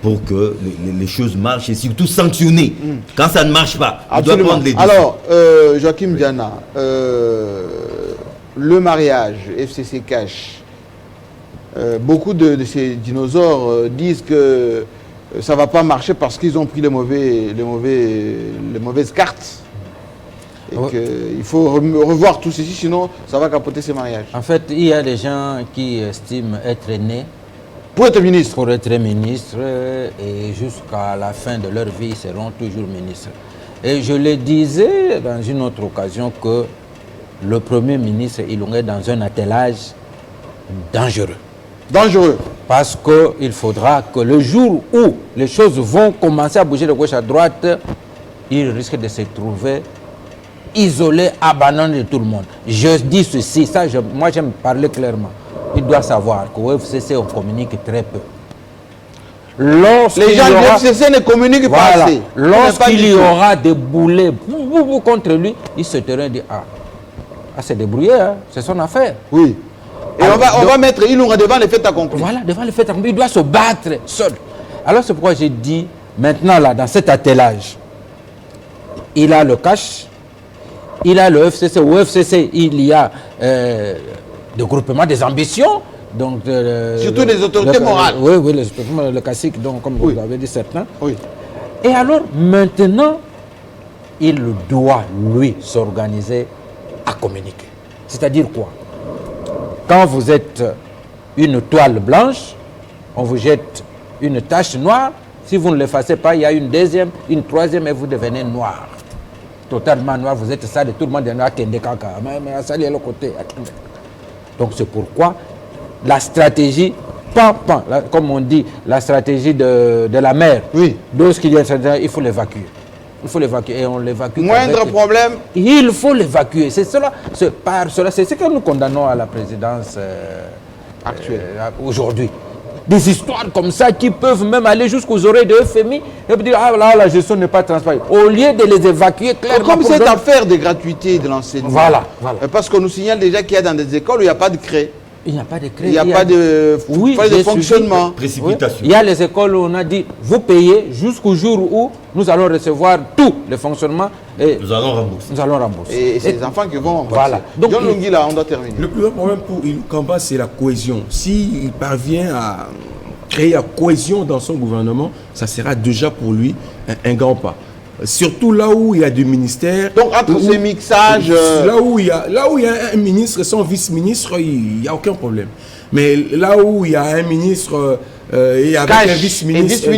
pour que les choses marchent et surtout sanctionner. Quand ça ne marche pas, on doit Absolument. prendre les décisions. Alors, Joachim Diana, le mariage, FCC Cash, beaucoup de ces dinosaures disent que ça ne va pas marcher parce qu'ils ont pris les mauvaises cartes. Et qu'il faut revoir tout ceci, sinon ça va capoter ces mariages. En fait, il y a des gens qui estiment être nés pour être ministre. Pour être ministre et jusqu'à la fin de leur vie, ils seront toujours ministres. Et je le disais dans une autre occasion que le Premier ministre, il est dans un attelage dangereux. Dangereux. Parce qu'il faudra que le jour où les choses vont commencer à bouger de gauche à droite, il risque de se trouver isolé, abandonné de tout le monde. Je dis ceci, moi j'aime parler clairement. Il doit savoir qu'au FCC, on communique très peu. Les gens du FCC ne communiquent pas assez. Lorsqu'il y aura des boulets contre lui, il se terrain dit c'est débrouillé, hein, c'est son affaire. Oui. Et alors, on va mettre Iloura devant les faits accomplis. Voilà, devant les faits accomplis, il doit se battre seul. Alors c'est pourquoi j'ai dit, maintenant là, dans cet attelage, il a le cash, il a le FCC. Au FCC, il y a des groupements, des ambitions. Donc, surtout les autorités morales. Oui, le classique, donc, comme vous l'avez dit, certains. Oui. Et alors, maintenant, il doit, lui, s'organiser à communiquer. C'est-à-dire quoi? Quand vous êtes une toile blanche, on vous jette une tache noire. Si vous ne l'effacez pas, il y a une deuxième, une troisième et vous devenez noir. Totalement noir, vous êtes sale, tout le monde est noir, mais ça est le côté. Donc c'est pourquoi la stratégie, comme on dit, la stratégie de la mer, lorsqu'il y a il faut l'évacuer. Il faut l'évacuer et on l'évacue. Moindre problème. Il faut l'évacuer. C'est cela, c'est ce que nous condamnons à la présidence actuelle aujourd'hui. Des histoires comme ça qui peuvent même aller jusqu'aux oreilles de FMI et dire la gestion n'est pas transparente. Au lieu de les évacuer clairement. Comme cette affaire de gratuité de l'enseignement. Voilà. Parce qu'on nous signale déjà qu'il y a dans des écoles où il n'y a pas de craie. Il n'y a pas de crédit. Il n'y a pas de, de fonctionnement. Précipitation. Il y a les écoles où on a dit, vous payez jusqu'au jour où nous allons recevoir tout le fonctionnement. Et nous allons rembourser. Et c'est les enfants qui vont rembourser. Voilà. Donc, John Lungui, là, on doit terminer. Le plus grand problème pour Ilou-Kamba, c'est la cohésion. S'il parvient à créer la cohésion dans son gouvernement, ça sera déjà pour lui un grand pas. Surtout là où il y a des ministères. Donc entre ces mixages... Là où il y a un ministre et son vice-ministre, il n'y a aucun problème. Mais là où il y a un ministre et avec un vice-ministre,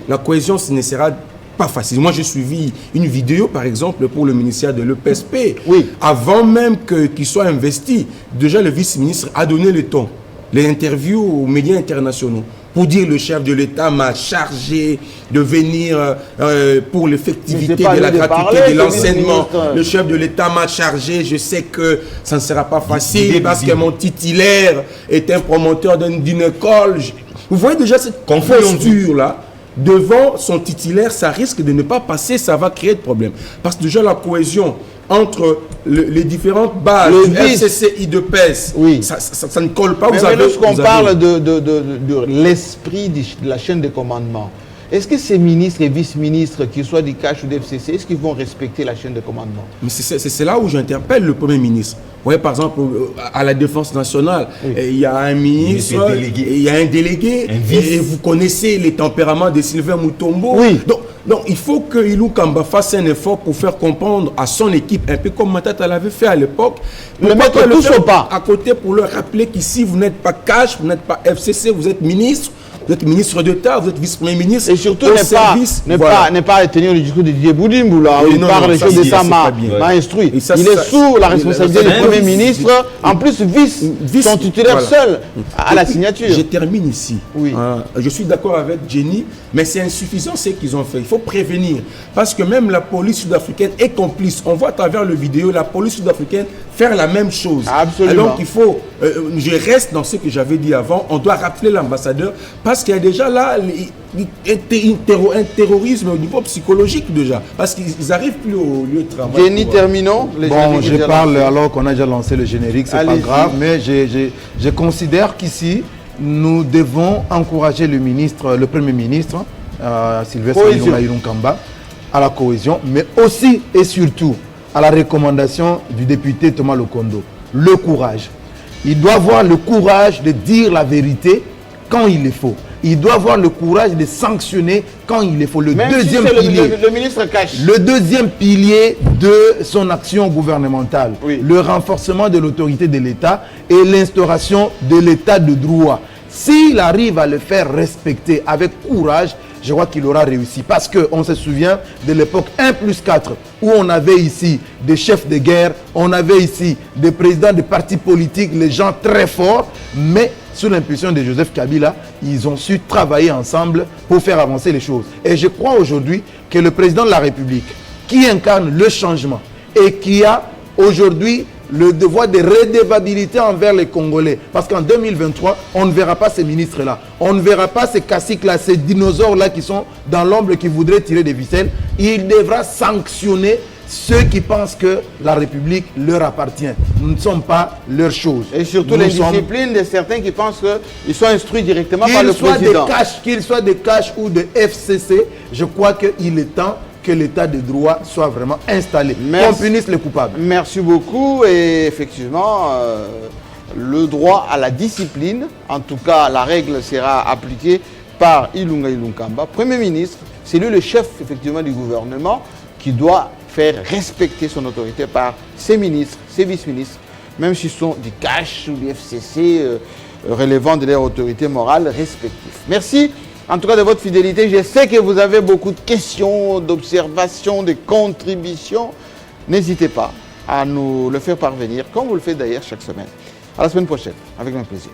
la cohésion ne sera pas facile. Moi j'ai suivi une vidéo par exemple pour le ministère de l'EPSP. Oui. Avant même qu'il soit investi, déjà le vice-ministre a donné le ton. Les interviews aux médias internationaux. Pour dire le chef de l'État m'a chargé de venir pour l'effectivité de la gratuité de l'enseignement. Le chef de l'État m'a chargé, je sais que ça ne sera pas facile parce que mon titulaire est un promoteur d'une école. Vous voyez déjà cette posture-là. Devant son titulaire, ça risque de ne pas passer, ça va créer de problèmes. Parce que déjà la cohésion entre les différentes bases du FCC, IDPES, ça ne colle pas. Mais lorsqu'on parle de l'esprit de la chaîne de commandement, est-ce que ces ministres et vice-ministres, qu'ils soient du CACH ou du FCC, est-ce qu'ils vont respecter la chaîne de commandement? Mais c'est là où j'interpelle le Premier ministre. Vous voyez, par exemple, à la Défense nationale, il y a un ministre, il y a un délégué, et vous connaissez les tempéraments de Sylvain Mutombo. Oui. Donc, il faut que Ilou-Kamba fasse un effort pour faire comprendre à son équipe, un peu comme Matata l'avait fait à l'époque, le mettre tous au pas à côté pour leur rappeler qu'ici, vous n'êtes pas CACH, vous n'êtes pas FCC, vous êtes ministre. Vous êtes ministre d'État, vous êtes vice-premier ministre. Et surtout, ne pas tenir le discours de Didier Boudimbo, là, où il parle des choses de ça m'a instruit. Il est sous la responsabilité du Premier ministre, en plus vice son titulaire seul à la signature. Je termine ici. Oui. Je suis d'accord avec Jenny, mais c'est insuffisant ce qu'ils ont fait. Il faut prévenir. Parce que même la police sud-africaine est complice. On voit à travers le vidéo la police sud-africaine faire la même chose. Absolument. Et donc il faut, je reste dans ce que j'avais dit avant, on doit rappeler l'ambassadeur parce qu'il y a déjà là un terrorisme au niveau psychologique déjà, parce qu'ils n'arrivent plus au lieu de travail. Jenny, terminons. Bon, je parle alors qu'on a déjà lancé le générique, c'est pas grave, mais je considère qu'ici, nous devons encourager le Premier ministre, Sylvestre Ilunga-Ilunkamba, à la cohésion, mais aussi et surtout à la recommandation du député Thomas Lokondo, le courage. Il doit avoir le courage de dire la vérité quand il le faut. Il doit avoir le courage de sanctionner quand il le faut. Le deuxième pilier, le ministre cache. Le deuxième pilier de son action gouvernementale, le renforcement de l'autorité de l'État et l'instauration de l'État de droit. S'il arrive à le faire respecter avec courage, je crois qu'il aura réussi. Parce qu'on se souvient de l'époque 1+4, où on avait ici des chefs de guerre, on avait ici des présidents de partis politiques, les gens très forts, mais sous l'impulsion de Joseph Kabila, ils ont su travailler ensemble pour faire avancer les choses. Et je crois aujourd'hui que le président de la République, qui incarne le changement et qui a aujourd'hui le devoir de redevabilité envers les Congolais. Parce qu'en 2023, on ne verra pas ces ministres-là. On ne verra pas ces caciques-là, ces dinosaures-là qui sont dans l'ombre, qui voudraient tirer des ficelles. Il devra sanctionner ceux qui pensent que la République leur appartient. Nous ne sommes pas leur chose. Et surtout l'indiscipline de certains qui pensent qu'ils sont instruits directement par le président. Qu'ils soient des cash ou de FCC, je crois qu'il est temps que l'état de droit soit vraiment installé. Qu'on punisse les coupables. Merci beaucoup. Et effectivement, le droit à la discipline, en tout cas la règle sera appliquée par Ilunga-Ilunkamba, Premier ministre. C'est lui le chef effectivement du gouvernement qui doit faire respecter son autorité par ses ministres, ses vice-ministres, même s'ils sont du cash ou du FCC relevant de leur autorité morale respective. Merci en tout cas de votre fidélité. Je sais que vous avez beaucoup de questions, d'observations, de contributions. N'hésitez pas à nous le faire parvenir, comme vous le faites d'ailleurs chaque semaine. À la semaine prochaine, avec un plaisir.